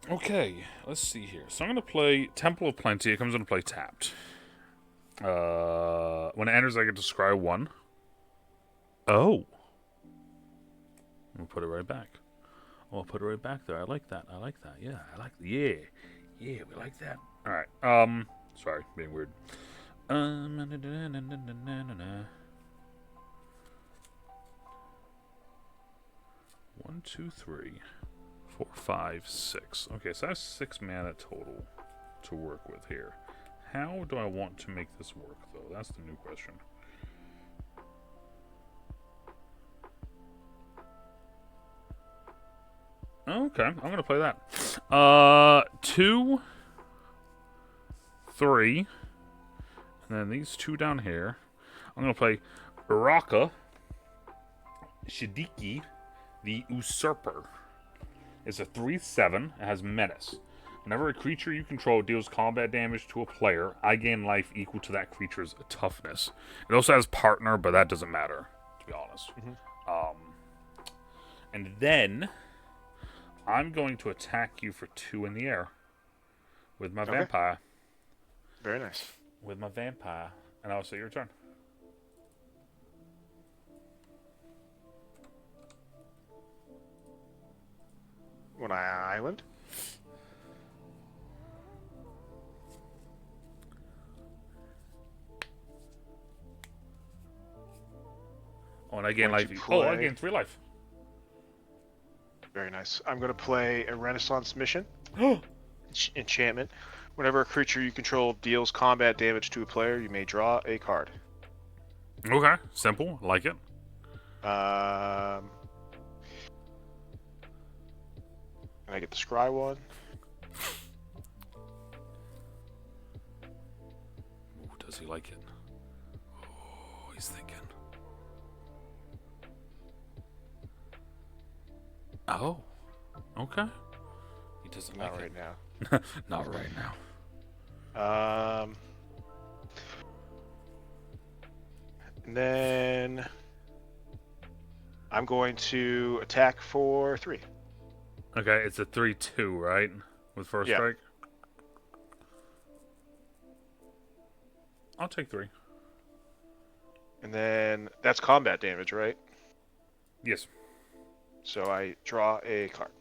Okay, let's see here. So I'm going to play Temple of Plenty. It comes into play tapped. When it enters, I get to scry 1. Oh. We'll put it right back. Oh, I'll put it right back there. I like that. Yeah, Yeah, we like that. All right. Sorry, being weird. 1, 2, 3, 4, 5, 6. Okay, so I have 6 mana total to work with here. How do I want to make this work, though? That's the new question. Okay, I'm going to play that. 2, 3, and then these 2 down here. I'm going to play Uraka Shidiki, the Usurper. It's a 3/7. It has Menace. Whenever a creature you control deals combat damage to a player, I gain life equal to that creature's toughness. It also has Partner, but that doesn't matter, to be honest. And then I'm going to attack you for 2 in the air with my vampire. Very nice. With my vampire. And I'll say your turn. When I island? Oh, and I gain life. Oh, I gain 3 life. Very nice. I'm going to play a Renaissance mission. Enchantment. Whenever a creature you control deals combat damage to a player, you may draw a card. Okay, simple. Like it. And I get the scry one. Ooh, does he like it? Oh, he's thinking. Oh, okay. He doesn't like Not right it. now. Not right now. And then I'm going to attack for 3. Okay, it's a 3/2, right? With first Yeah. strike. I'll take 3. And then that's combat damage, right? Yes. So I draw a card.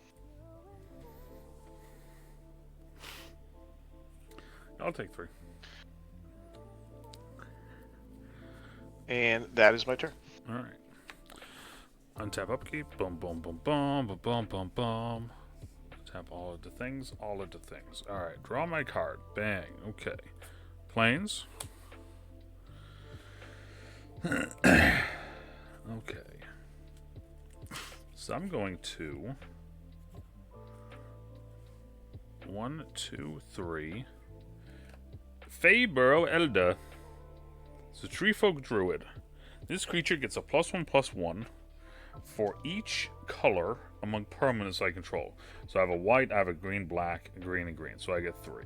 I'll take 3. And that is my turn. All right. Untap upkeep. Boom, boom, boom, boom, boom, boom, boom, boom. Tap all of the things. All of the things. All right. Draw my card. Bang. Okay. Planes. Okay. So I'm going to 1, 2, 3. Fayborough Elder. It's a tree folk druid. This creature gets a +1/+1 for each color among permanents I control. So I have a white, I have a green, black, green, and green. So I get 3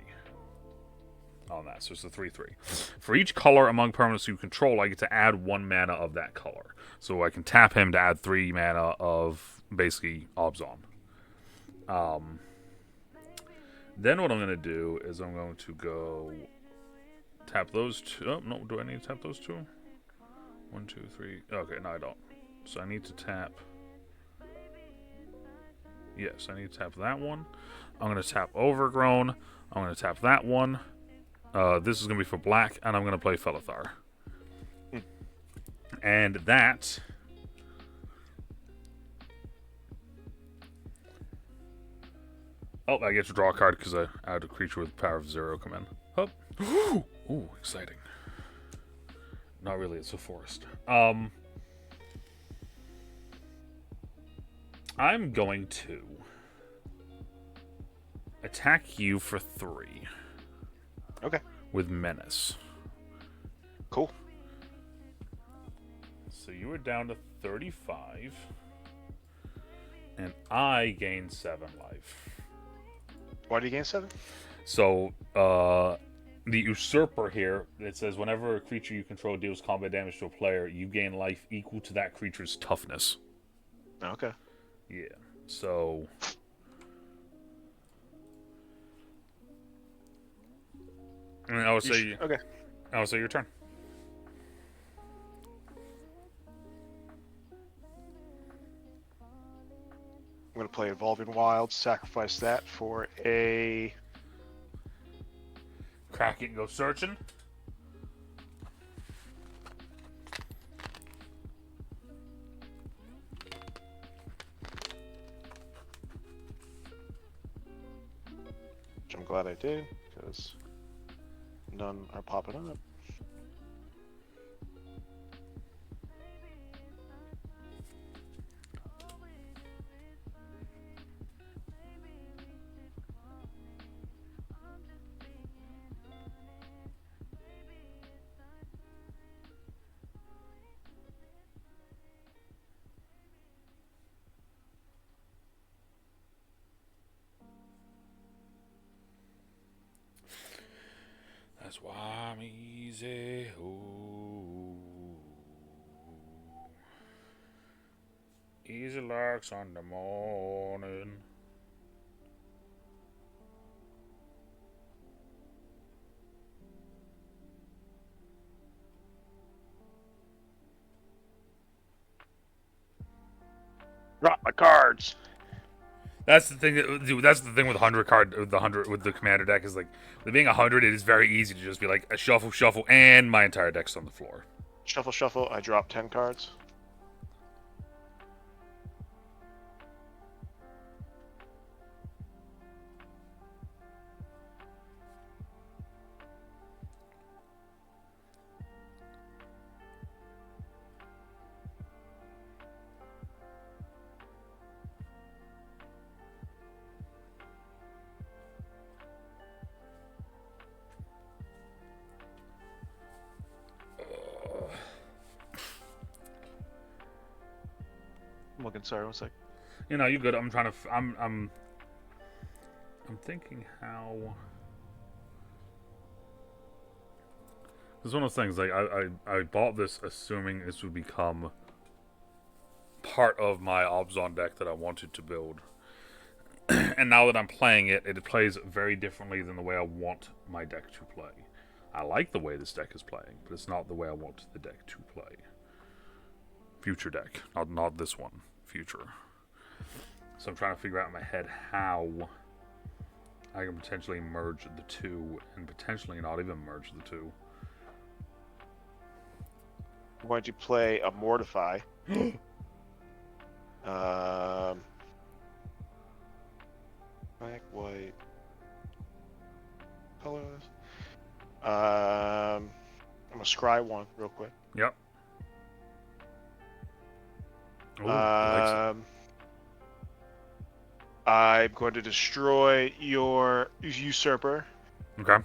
on that. So it's a 3/3. For each color among permanents you control, I get to add 1 mana of that color. So I can tap him to add 3 mana of basically Abzan. Then what I'm going to do is I'm going to go tap those 2. Oh, no, do I need to tap those 2? 1, 2, 3. Okay, no, I don't. So I need to tap. Yes, I need to tap that one. I'm going to tap Overgrown. I'm going to tap that one. This is going to be for black, and I'm going to play Felithar. And that. Oh, I get to draw a card because I had a creature with power of 0 come in. Oh. Ooh, exciting. Not really, it's a forest. I'm going to attack you for 3. Okay. With Menace. Cool. So you are down to 35. And I gain 7 life. Why do you gain 7? So, the Usurper here, it says whenever a creature you control deals combat damage to a player, you gain life equal to that creature's toughness. Okay. Yeah. So. And I would say. Okay. I would say your turn. I'm going to play Evolving Wilds, sacrifice that for a... Crack it and go searching. Which I'm glad I did, because none are popping up. That's why I'm easy. Ooh. Easy like Sunday morning. Drop my cards! That's the thing, dude. That's the thing with 100 with the commander deck is like, with being 100, it is very easy to just be like a shuffle, shuffle, and my entire deck's on the floor. Shuffle, shuffle, I drop 10 cards. I'm looking. Sorry, one sec. You know, you good. I'm trying to. I'm thinking how. It's one of those things. Like I bought this assuming this would become part of my Abzan deck that I wanted to build. And now that I'm playing it, it plays very differently than the way I want my deck to play. I like the way this deck is playing, but it's not the way I want the deck to play. Future deck, not this one. Future. So I'm trying to figure out in my head how I can potentially merge the two, and potentially not even merge the two. Why don't you play a Mortify? Black, white, colors. I'm gonna scry one real quick. Yep. Ooh, I'm going to destroy your usurper. okay.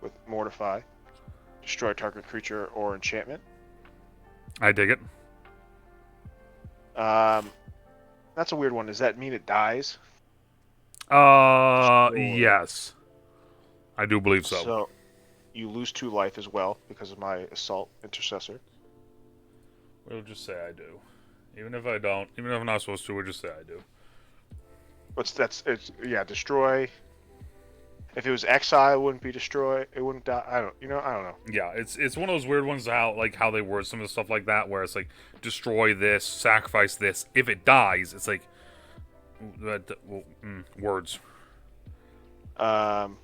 With Mortify. Destroy target creature or enchantment. I dig it. That's a weird one. Does that mean it dies? Yes. I do believe so. So, you lose 2 life as well because of my Assault Intercessor. We'll just say I do. Even if I don't, even if I'm not supposed to, we'll just say I do. Destroy. If it was exile, it wouldn't be destroy. It wouldn't die. I don't know. Yeah, it's one of those weird ones how they word some of the stuff like that, where it's like destroy this, sacrifice this. If it dies, it's like words. I'm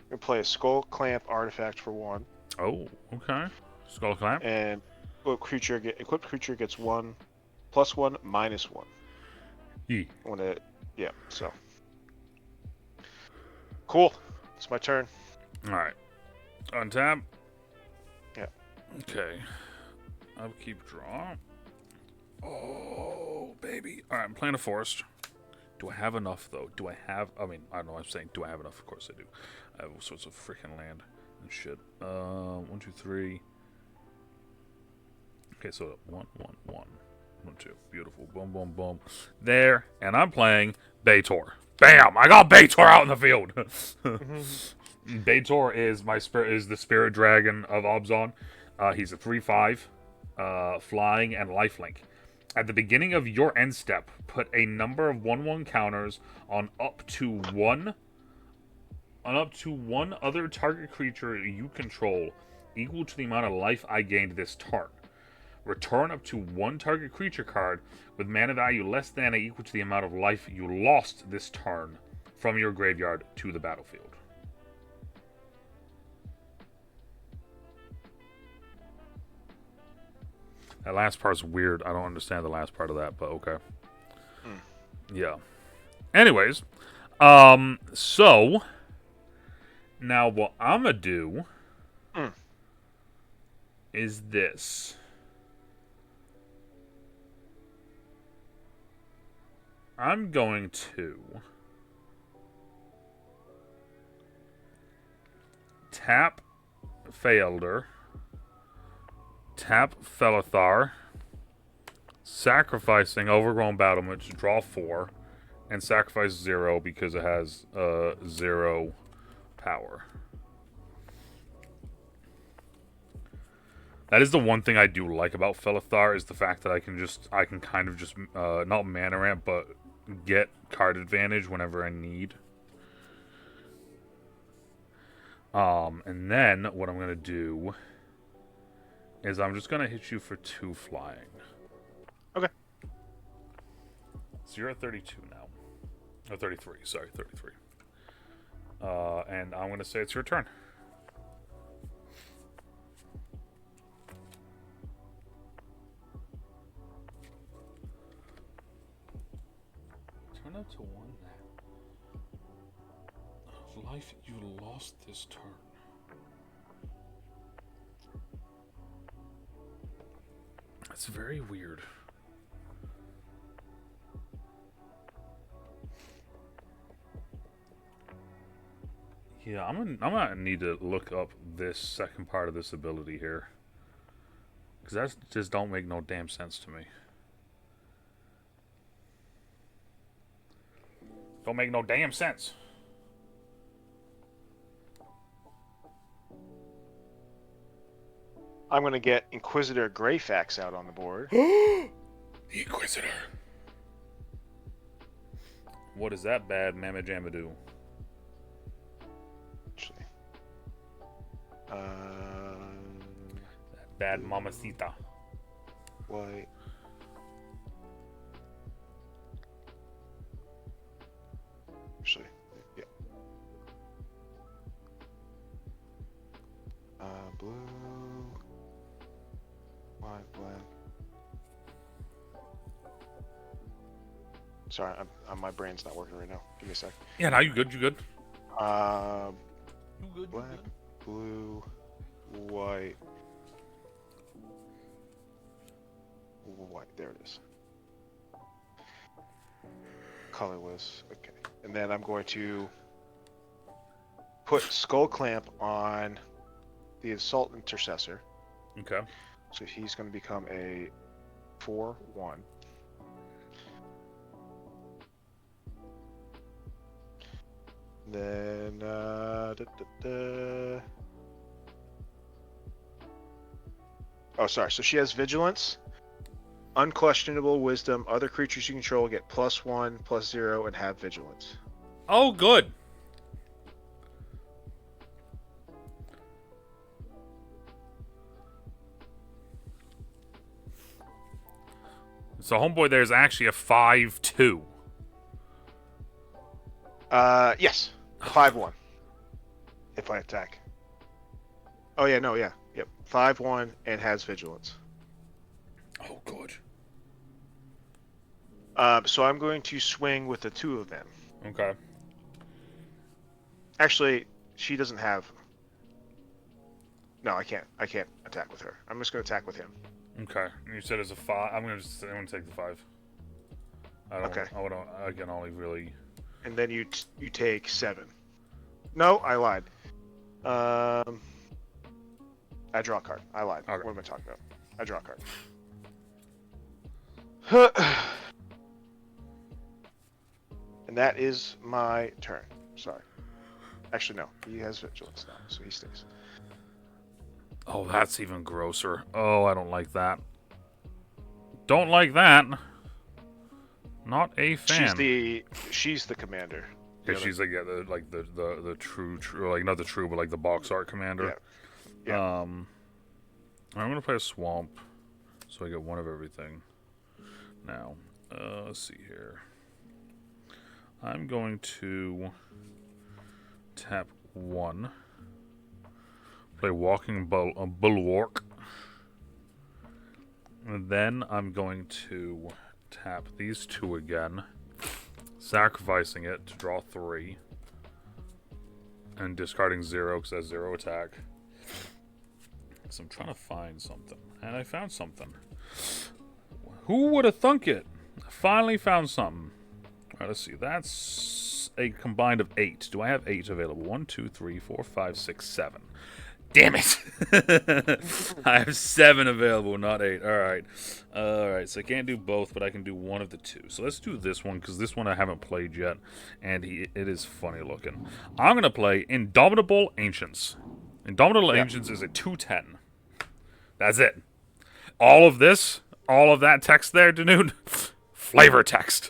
gonna play a Skull Clamp artifact for 1. Oh, okay. Skull Clamp. And equipped creature gets 1 +1 -1. So. Cool. It's my turn. Alright. Untap. Yeah. Okay. Upkeep draw. Oh, baby. Alright, I'm playing a forest. Do I have enough, though? I don't know what I'm saying. Do I have enough? Of course I do. I have all sorts of freaking land and shit. 1, 2, 3. Okay, so 1, 1, 1. 1, 2. Beautiful. Boom, boom, boom. There. And I'm playing Baitor. Bam! I got Baitor out in the field. Baitor is the spirit dragon of Abzan. He's a 3/5, flying and lifelink. At the beginning of your end step, put a number of 1/1 counters on up to one other target creature you control, equal to the amount of life I gained this turn. Return up to 1 target creature card with mana value less than or equal to the amount of life you lost this turn from your graveyard to the battlefield. That last part's weird. I don't understand the last part of that, but okay. Yeah. Anyways, so now what I'm gonna do is this. I'm going to tap Faelder, tap Felithar, sacrificing Overgrown Battlement to draw 4, and sacrifice 0 because it has 0 power. That is the one thing I do like about Felithar, is the fact that I can kind of just not mana ramp, but get card advantage whenever I need. And then what I'm gonna do is I'm just gonna hit you for 2 flying. Okay. So you're at 32 now. Oh, 33. Sorry, 33. And I'm gonna say it's your turn. Turn up to 1 life you lost this turn. That's very weird. Yeah, I'm gonna need to look up this second part of this ability here. Because that just don't make no damn sense to me. Don't make no damn sense. I'm going to get Inquisitor Greyfax out on the board. The Inquisitor. What does that bad mamma jamma do? Actually. That bad mamacita. White. Actually, yeah. Blue. White, black. Sorry, my brain's not working right now. Give me a sec. Yeah, now you good, you good. You good, black, blue, white. White, there it is. Colorless, okay. And then I'm going to put Skull Clamp on the Assault Intercessor. Okay. So he's going to become a 4/1. Then, oh, sorry. So she has Vigilance, Unquestionable Wisdom. Other creatures you control get +1, +0, and have Vigilance. Oh, good. So homeboy there's actually a 5/2. Yes. 5/1. If I attack. Oh, yeah, no, yeah. Yep. 5/1 and has Vigilance. Oh, good. So I'm going to swing with the two of them. Okay. Actually, she doesn't have... No, I can't. I can't attack with her. I'm just going to attack with him. Okay. You said it's a 5. I'm gonna take the 5. Okay. I can only really... And then you take 7. No, I lied. I draw a card. I lied. Okay. What am I talking about? I draw a card. And that is my turn. Sorry. Actually, no. He has Vigilance now, so he stays. Oh, that's even grosser. Oh, I don't like that. Don't like that. Not a fan. She's the commander. Yeah, she's like the true, like not the true, but like the box art commander. Yeah. I'm gonna play a swamp, so I get one of everything. Now, let's see here. I'm going to tap 1. Play Walking Bulwark. And then I'm going to tap these 2 again, sacrificing it to draw 3, and discarding 0 because that's 0 attack. So I'm trying to find something, and I found something. Who would have thunk it? I finally found something. Alright, let's see. That's a combined of 8. Do I have 8 available? 1, 2, 3, 4, 5, 6, 7. Damn it! I have 7 available, not 8. Alright. Alright, so I can't do both, but I can do one of the 2. So let's do this one, because this one I haven't played yet, and it is funny looking. I'm going to play Indomitable Ancients. Indomitable Ancients is a 2/10. That's it. All of this, all of that text there, DeNutte, flavor text.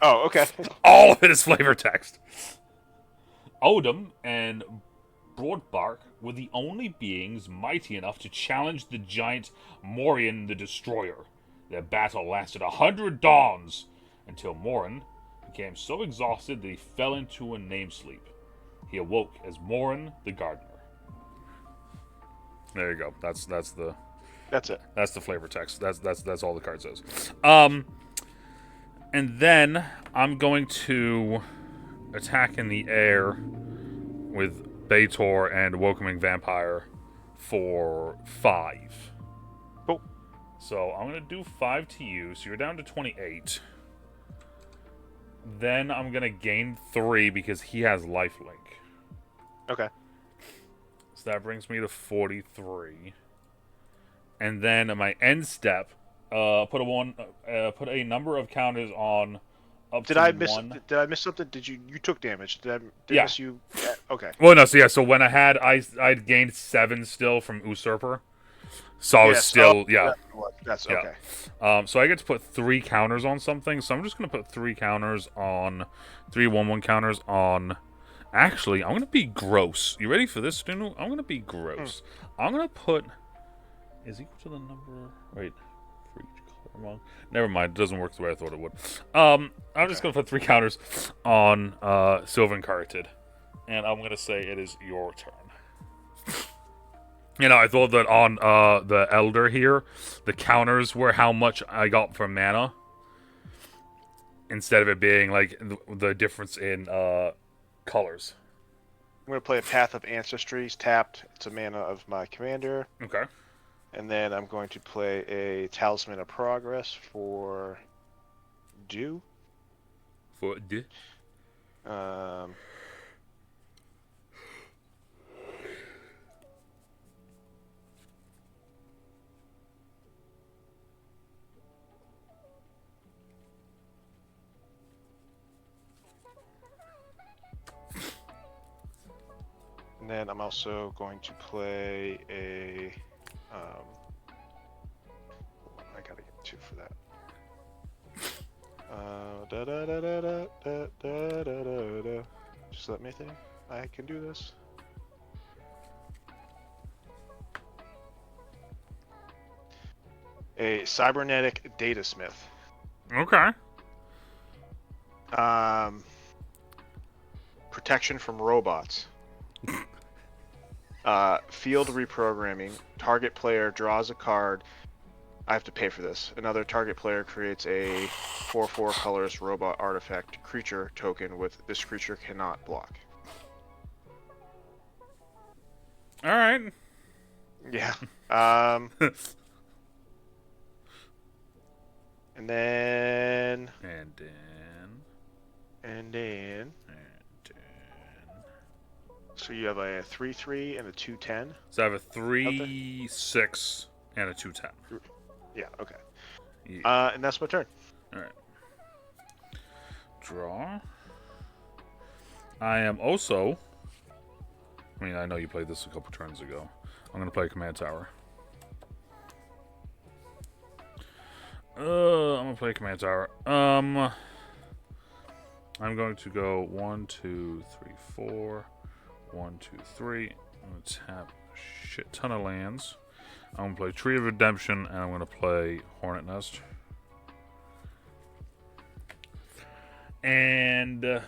Oh, okay. All of it is flavor text. Odom and Broadbark were the only beings mighty enough to challenge the giant Morian the Destroyer. Their battle lasted 100 dawns, until Morin became so exhausted that he fell into a name-sleep. He awoke as Morin the Gardener. There you go. That's it. That's the flavor text. That's all the card says. And then I'm going to attack in the air with Baitor and Welcoming Vampire for 5. Cool. So I'm going to do 5 to you, so you're down to 28. Then I'm going to gain 3 because he has lifelink. Okay. So that brings me to 43. And then at my end step, put a number of counters on up Did to I miss? 1. Did I miss something? Did you took damage? Did I Yeah. miss you? Yeah, okay. Well, no, so yeah, so when I'd gained 7 still from Usurper. So I was Yes. Oh, still, yeah, that's yeah. okay. So I get to put 3 counters on something. So I'm just gonna put 3 counters on 3 1/1 counters on. Actually, I'm gonna be gross. You ready for this, Dunu? I'm gonna be Hmm. gross. I'm gonna put is equal to the number. Wait, for each color among. Never mind. It doesn't work the way I thought it would. I'm just Okay. gonna put 3 counters on Sylvan Carted, and I'm gonna say it is your turn. You know, I thought that on the Elder here, the counters were how much I got for mana, instead of it being like the difference in colors. I'm gonna play a Path of Ancestry. It's tapped. It's a mana of my commander. Okay. And then I'm going to play a Talisman of Progress for Dew. For D. Um, and then I'm also going to play a. I gotta get 2 for that. Da da da da da da da da da da. Just let me think. I can do this. A cybernetic datasmith. Okay. Protection from robots. Field reprogramming. Target player draws a card. I have to pay for this. Another target player creates a 4/4 colors robot artifact creature token with this creature cannot block. All right. Yeah. And then. And then. And then. So you have a 3/3 and a 2/10. So I have a 3/6 and a 2/10. Yeah. Okay. Yeah. And that's my turn. All right. Draw. I am also. I mean, I know you played this a couple turns ago. I'm gonna play Command Tower. I'm gonna play Command Tower. I'm going to go 1, 2, 3, 4. 1, 2, 3. I'm gonna tap a shit ton of lands. I'm gonna play Tree of Redemption, and I'm gonna play Hornet Nest. And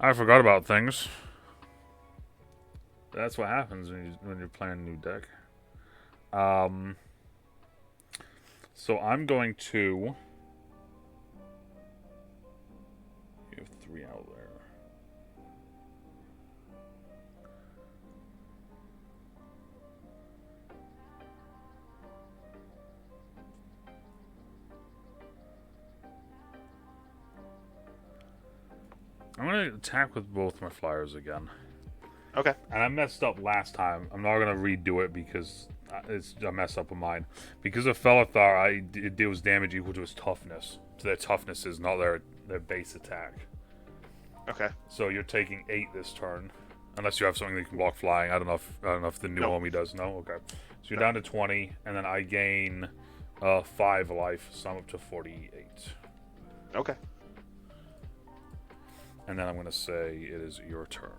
I forgot about things. That's what happens when you're playing a new deck. So I'm going to. You have 3 out there. I'm going to attack with both my flyers again. Okay. And I messed up last time. I'm not going to redo it because it's a mess up of mine. Because of Felithar, it deals damage equal to his toughness. So their toughness is not their base attack. Okay. So you're taking 8 this turn. Unless you have something that can block flying. I don't know if the new homie does. No? Okay. So you're down to 20. And then I gain 5 life. So I'm up to 48. Okay. And then I'm going to say it is your turn.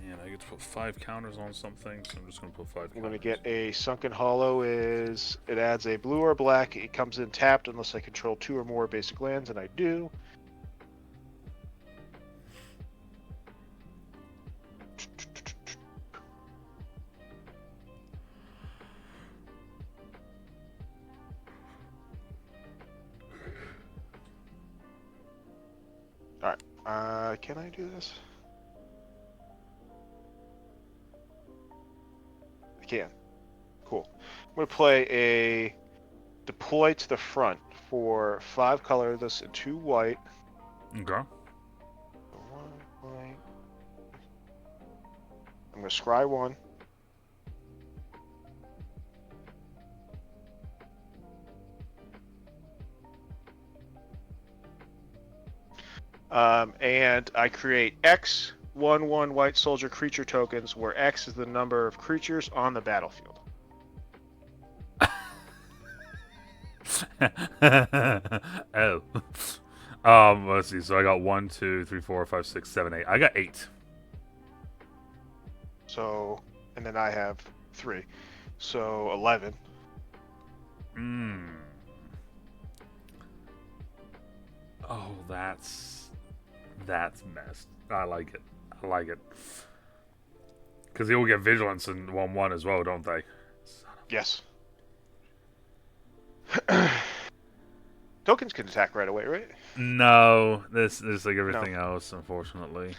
And I get to put 5 counters on something, so I'm just going to put 5 counters. I'm going to get a Sunken Hollow. It adds a blue or black. It comes in tapped unless I control 2 or more basic lands, and I do. Alright, can I do this? can. Cool. I'm going to play a deploy to the front for 5 colorless and 2 white. Okay. 1 white. I'm going to scry 1. And I create X 1/1 white soldier creature tokens, where X is the number of creatures on the battlefield. Oh. Let's see. So I got 1, 2, 3, 4, 5, 6, 7, 8. I got 8. So, and then I have 3. So 11. Oh, that's messed. I like it. I like it. Because they will get vigilance in 1/1 as well, don't they? Yes. Tokens can attack right away, right? No, this is like everything else, unfortunately.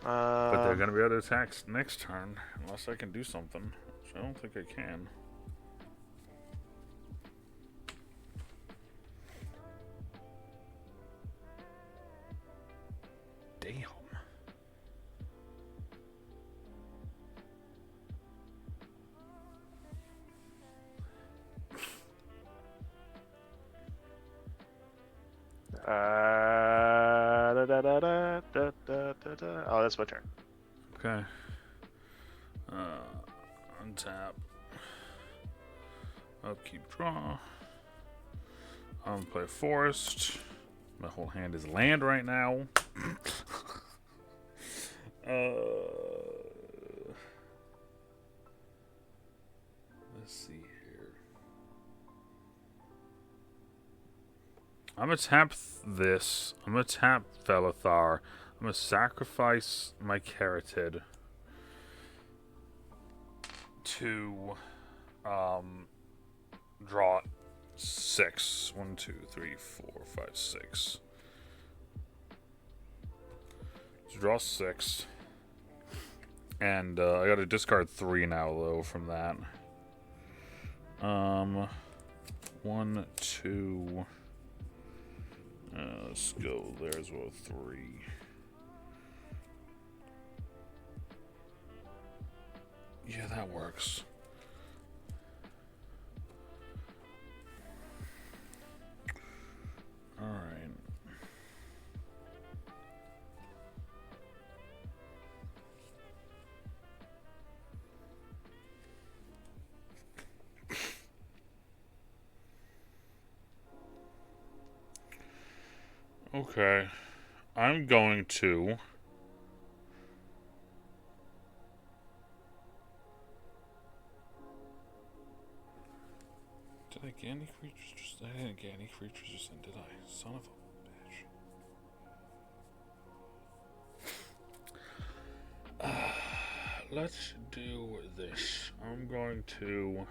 But they're gonna be able to attack next turn, unless I can do something. Which I don't think I can. Damn. Oh, that's my turn. Okay. Untap. Upkeep draw. I'm gonna play forest. My whole hand is land right now. Let's see here. I'm gonna tap this. I'm gonna tap Felithar. I'm gonna sacrifice my Carotid to draw 6. 1, 2, 3, 4, 5, 6. So draw 6. And I gotta discard 3 now though from that. 1, 2. Let's go there as well. 3. Yeah, that works. All right. Okay. I'm going to... Did I get any creatures? I didn't get any creatures just then, did I? Son of a bitch. Let's do this. I'm going to...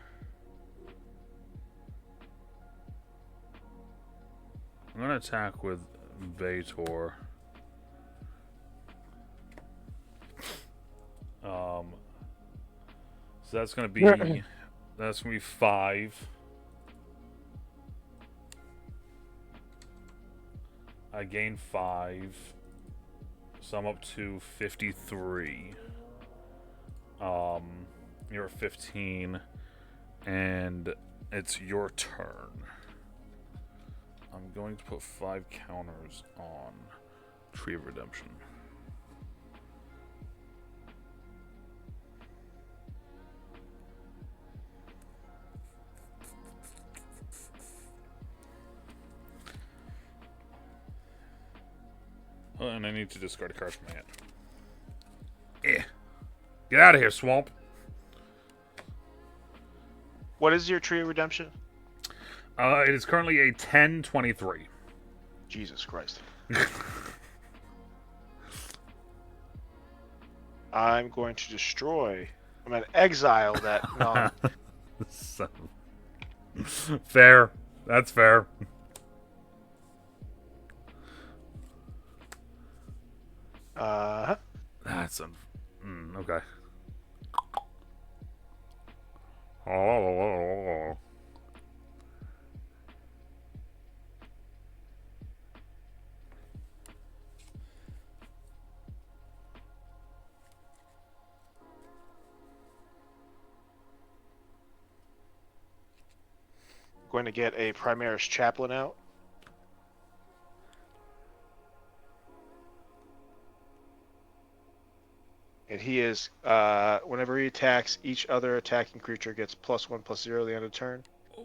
I'm going to attack with Baitor. So that's going to be... That's going to be 5. I gain 5. So I'm up to 53. You're at 15. And it's your turn. I'm going to put 5 counters on Tree of Redemption. Oh, and I need to discard a card from my hand. Get out of here, Swamp. What is your Tree of Redemption? It is currently a 10/23. Jesus Christ. I'm going to destroy. I'm going to exile that. So, fair. That's fair. Uh-huh. That's okay. Going to get a Primaris Chaplain out. And he is, whenever he attacks, each other attacking creature gets +1/+0 at the end of turn. Oh,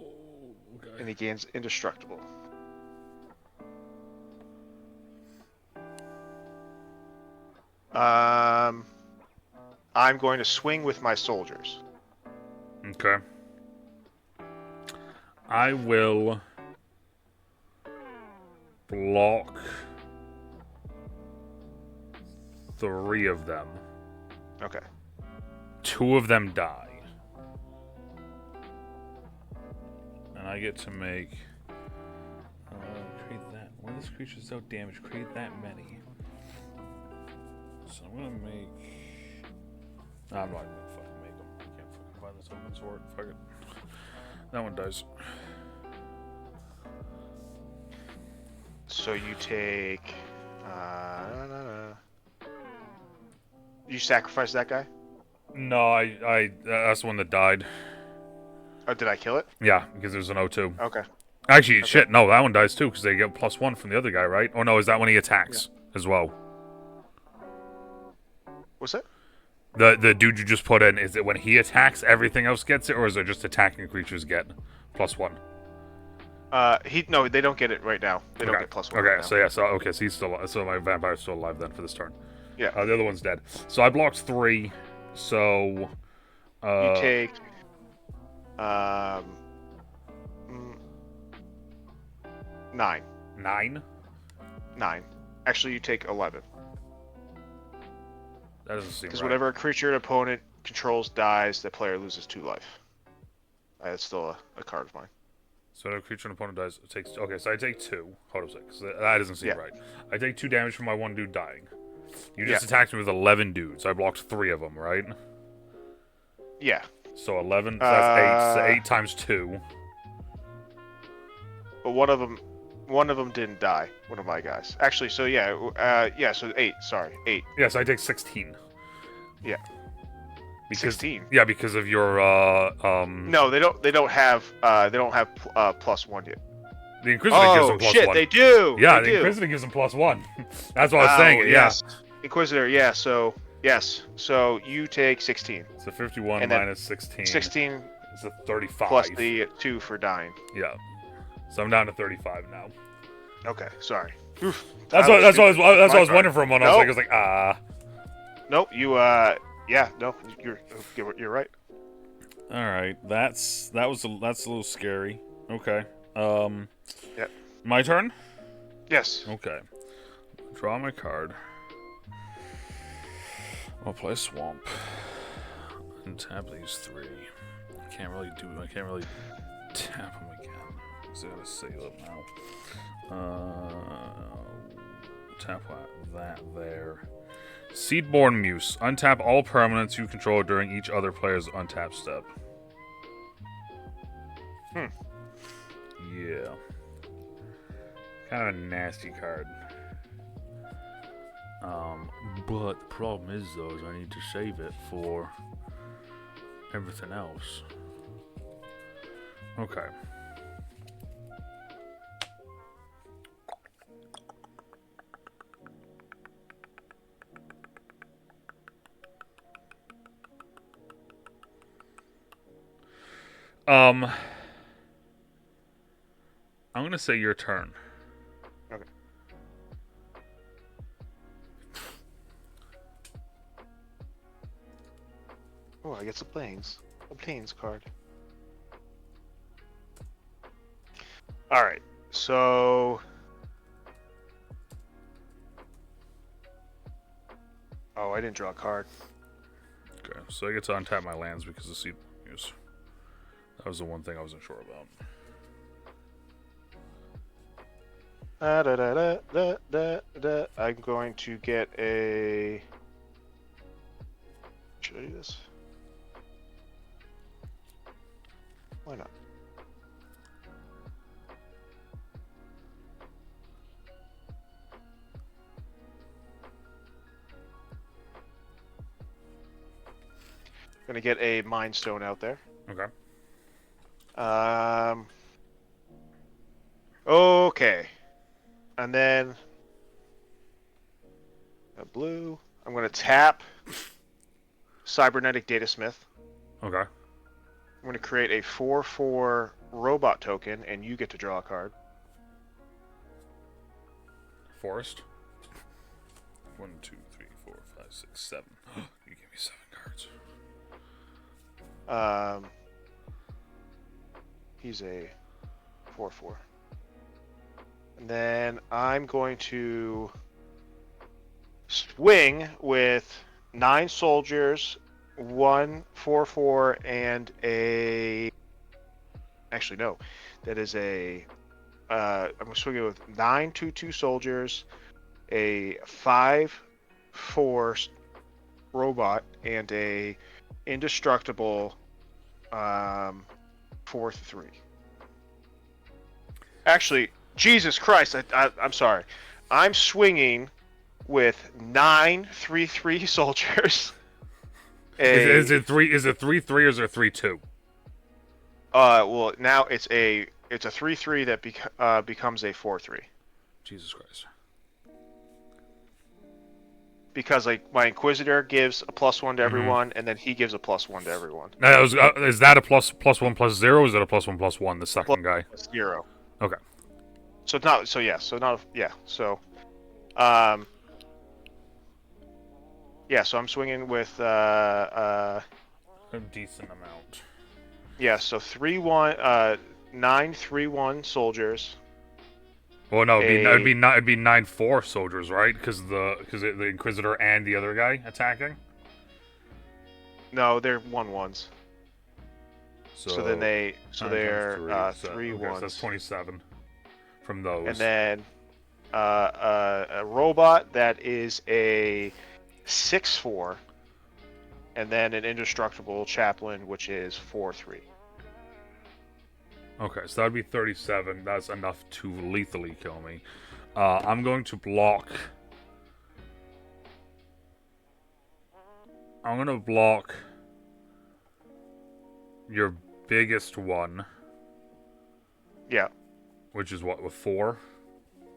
okay. And he gains Indestructible. I'm going to swing with my soldiers. Okay. I will block 3 of them. Okay. 2 of them die. And I get to make... create that. When this creature is out damaged, create that many. So I'm gonna make... No, I'm not gonna fucking make them. I can't fucking find this open sword. Fuck it. That one dies. So you take... You sacrifice that guy? No, I that's the one that died. Oh, did I kill it? Yeah, because there's an O2. Okay. Actually, shit, no, that one dies too, because they get +1 from the other guy, right? Or no, is that when he attacks as well? What's that? The dude you just put in, is it when he attacks, everything else gets it, or is it just attacking creatures get +1? No, they don't get it right now. They don't get +1. Okay, right now. so yeah, so he's still, so my vampire's still alive then for this turn. Yeah. The other one's dead. So I blocked 3. So you take 9. 9. 9. Actually, you take 11. That doesn't seem right. Because whenever a creature an opponent controls dies, the player loses 2 life. That's still a card of mine. So if a creature an opponent dies, it takes... Okay, so I take 2. Hold on a sec, 'cause that doesn't seem right. I take 2 damage from my 1 dude dying. You just attacked me with 11 dudes. I blocked 3 of them, right? Yeah. So 11, so that's 8. So 8 times 2. But one of them didn't die. One of my guys. Actually, so yeah, so 8. Sorry, 8. Yeah, so I take 16. Yeah. Because, 16. Yeah, because of your No, they don't have +1 yet. The Inquisitor gives them +1. Oh shit, they do. Yeah, they the do. Inquisitor gives them +1. That's what I was saying. Yes. Inquisitor. Yeah. So yes. So you take 16. So 51 and minus 16. 16 is a 35. plus the 2 for dying. Yeah. So I'm down to 35 now. Okay. Sorry. Oof. That's what I was wondering for a moment. I was like, ah. Nope. You yeah. No. You're right. All right. That's a little scary. Okay. Yep. My turn? Yes. Okay. Draw my card. I'll play Swamp. And tap these 3. I can't really tap them again. So I gotta save up now. Tap that there. Seedborn Muse. Untap all permanents you control during each other player's untap step. Yeah. Kind of a nasty card. But the problem is, though, is I need to save it for everything else. Okay. I'm gonna say your turn. Okay. Oh, I get some planes. A planes card. Alright, so... Oh, I didn't draw a card. Okay, so I get to untap my lands because of Seed Muse. That was the one thing I wasn't sure about. I'm going to get a... Should I do this? Why not? Gonna get a Mind Stone out there. Okay. Okay. And then a blue. I'm gonna tap Cybernetic Datasmith. Okay. I'm gonna create a 4/4 robot token, and you get to draw a card. Forest. 1, 2, 3, 4, 5, 6, 7. You give me 7 cards. He's a 4/4. And then I'm going to swing with 9 soldiers, 1 4/4, and a. Actually, no. That is a. I'm swinging with 9 2/2 soldiers, a 5/4 robot, and a indestructible 4/3. Actually, Jesus Christ! I'm sorry. I'm swinging with 9 3/3 soldiers. Is it 3? Is it 3/3 or is it 3/2? Well, now it's a 3/3 that becomes a 4/3. Jesus Christ. Because like my Inquisitor gives a +1 to everyone, and then he gives a +1 to everyone. Now, is that a +1/+0? Or is it a +1/+1? The second guy. +0. Okay. So it's not. So yeah. So not. Yeah. So, yeah. So I'm swinging with A decent amount. Yeah. So 3/1. 9 3/1 soldiers. Well, no, it'd be 9/4 soldiers, right? Because the Inquisitor and the other guy attacking. No, they're 1/1s. So then they're 3 okay, ones. so that's 27 from those. And then a robot that is a 6/4, and then an indestructible chaplain, which is 4/3. Okay, so that'd be 37. That's enough to lethally kill me. I'm going to block. I'm gonna block your biggest one. Yeah. Which is what, with 4?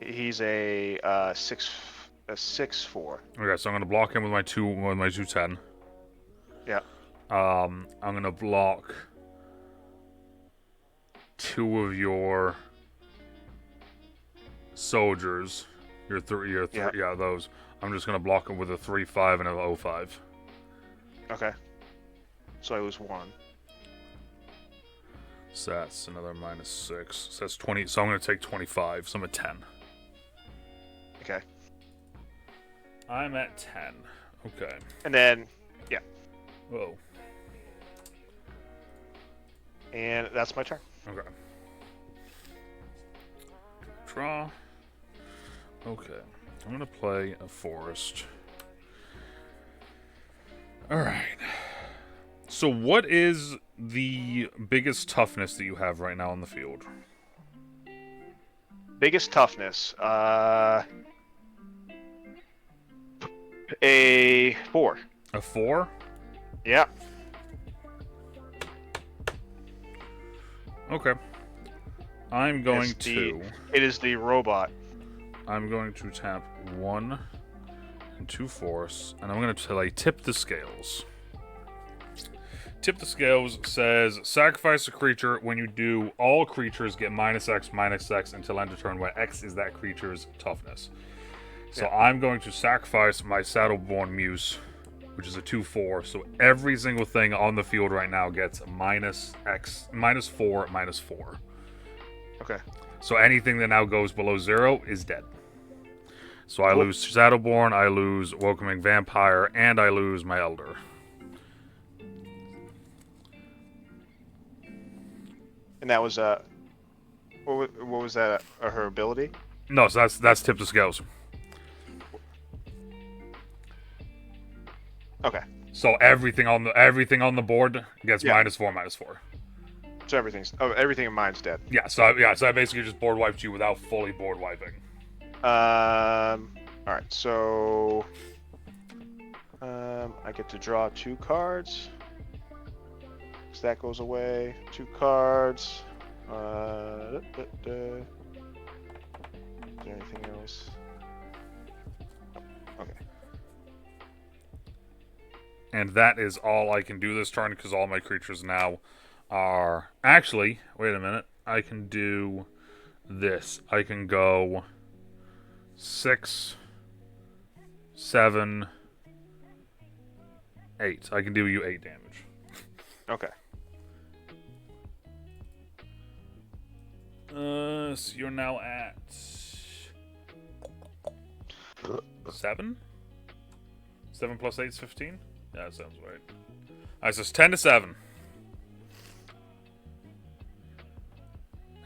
He's a 6/4. Okay, so I'm gonna block him with my 2/10. Yeah. I'm gonna block 2 of your soldiers. Your yeah, those. I'm just gonna block them with a 3/5 and a 0/5. Okay. So I lose 1. So that's another -6. So that's 20. So I'm gonna take 25. So I'm at 10. Okay. I'm at 10. Okay. And then, yeah. Whoa. And that's my turn. Okay. Draw. Okay. I'm gonna play a forest. Alright. So what is the biggest toughness that you have right now on the field? Biggest toughness. A 4. A 4? Yeah. Okay. I'm going It is the robot. I'm going to tap 1 and 2 force, and I'm going to tip the scales. Tip the scales says sacrifice a creature. When you do, all creatures get -X until end of turn, where X is that creature's toughness. So yeah. I'm going to sacrifice my Saddleborn Muse, which is a 2/4. So every single thing on the field right now gets -X, -4, -4. Okay. So anything that now goes below 0 is dead. So I lose Saddleborn, I lose Welcoming Vampire, and I lose my Elder. And that was what was that? Her ability? No, so that's tip the scales. Okay. So everything on the board gets -4, -4. So everything in mine's dead. Yeah, so I basically just board wiped you without fully board wiping. All right, so I get to draw 2 cards. So that goes away. 2 cards. Is there anything else? Okay. And that is all I can do this turn because all my creatures now are... Actually, wait a minute. I can do this. I can go 6, 7, 8. I can do you 8 damage. Okay. So you're now at 7? 7 plus 8 is 15? Yeah, that sounds right. Alright, so it's 10 to 7.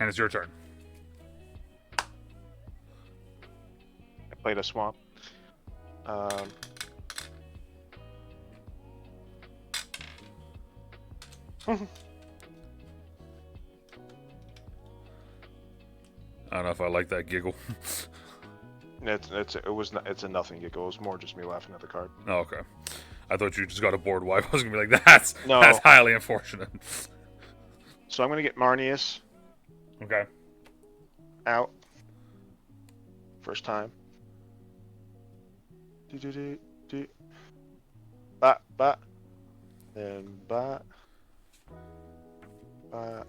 And it's your turn. I played a swamp. I don't know if I like that giggle. It's a nothing giggle. It was more just me laughing at the card. Oh, okay. I thought you just got a board wipe. I was gonna be like, that's highly unfortunate. So I'm gonna get Marnius. Okay. Out. First time. Ba. Then ba. Ba.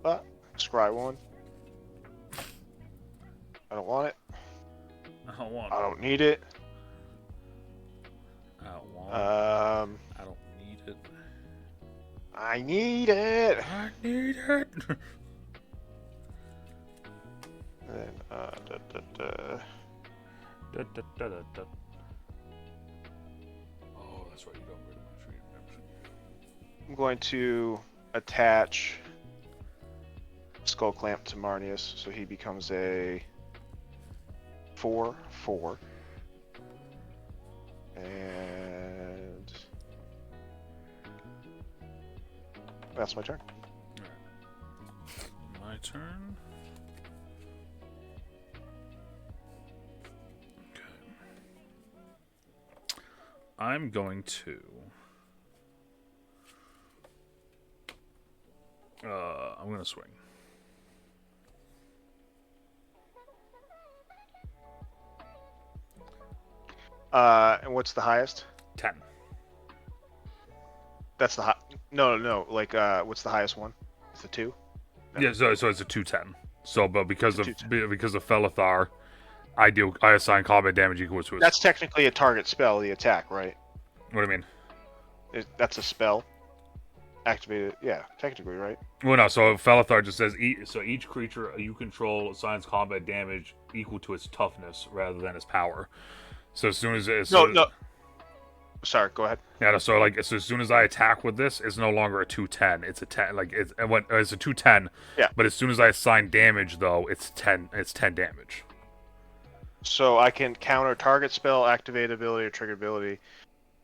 Ba. Scry 1. I don't want it. I don't want it. I don't need it. I don't want it. I don't need it. I need it. I need it. And Oh, that's right. You don't really want to treat redemption. I'm going to attach Skull Clamp to Marnius, so he becomes a 4/4. And that's my turn. Right. My turn. Okay. I'm going to... I'm going to swing. And what's the highest? 10. That's the high. No. Like, what's the highest one? It's a 2. No. Yeah, so it's a 2/10. So, but because of 2/10. Felithar, I assign combat damage equal to it. That's technically a target spell, the attack, right? What do you mean? That's a spell. Activated, yeah, technically, right? Well, no. So Felithar just says each creature you control assigns combat damage equal to its toughness rather than its power. So as soon as No. Sorry, go ahead. Yeah, so as soon as I attack with this, it's no longer a 2/10. It's a 10. It's a 2/10. Yeah. But as soon as I assign damage, though, it's 10. It's 10 damage. So I can counter target spell, activate ability, or trigger ability.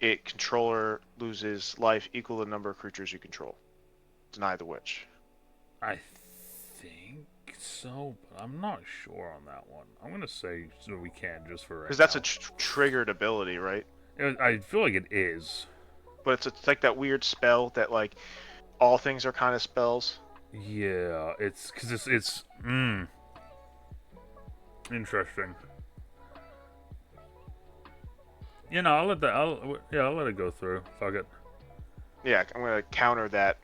Controller loses life equal to the number of creatures you control. Deny the witch. I think so, but I'm not sure on that one. I'm gonna say so we can just for right because that's now. a triggered ability, right? I feel like it is. But it's like that weird spell that like all things are kind of spells. Yeah, it's because it's interesting. You know, I'll let it go through. Fuck it. Yeah, I'm gonna counter that.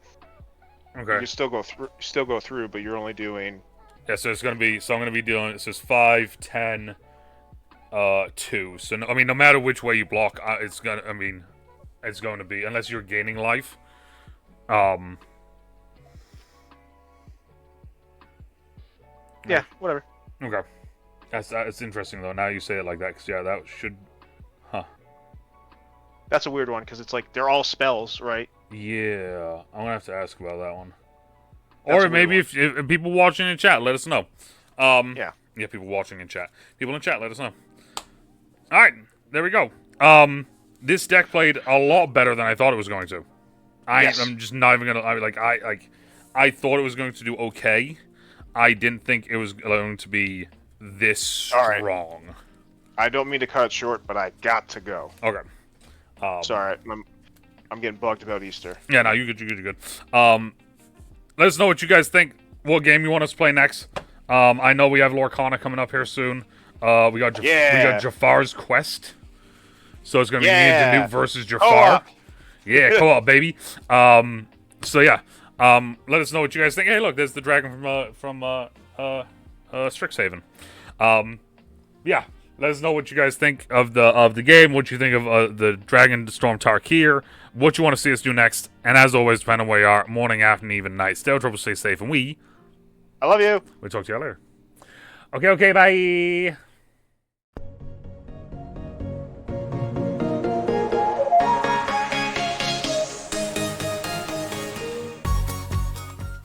Okay. You can still go through, but you're only doing. Yeah, so it's gonna be. So I'm gonna be dealing. It says 5, 10, 2. So no, I mean, no matter which way you block, it's gonna. I mean, it's going to be unless you're gaining life. Yeah, whatever. Okay. That's interesting though. Now you say it like that, because yeah, that should. Huh. That's a weird one because it's like they're all spells, right? Yeah, I'm gonna have to ask about that one. That's Or maybe if people watching in chat, let us know. Yeah, people watching in chat. People in chat, let us know. All right, there we go. this deck played a lot better than I thought it was going to. Yes. I'm just not even gonna. I thought it was going to do okay. I didn't think it was going to be this strong. Right. I don't mean to cut it short, but I got to go. Okay. Sorry, I'm getting bugged about Easter. Yeah, no, you're good. Let us know what you guys think. What game you want us to play next? I know we have Lorcana coming up here soon. We got Jafar's Quest. So it's gonna be me and DeNutte versus Jafar. Yeah, co-op, baby. So yeah. Let us know what you guys think. Hey, look, there's the dragon from Strixhaven. Yeah. Let us know what you guys think of the game, what you think of the Dragonstorm Tarkir, what you want to see us do next, and as always, depending on where you are, morning, afternoon, even night. Stay out of trouble, stay safe, and I love you. We'll talk to you later. Okay, bye.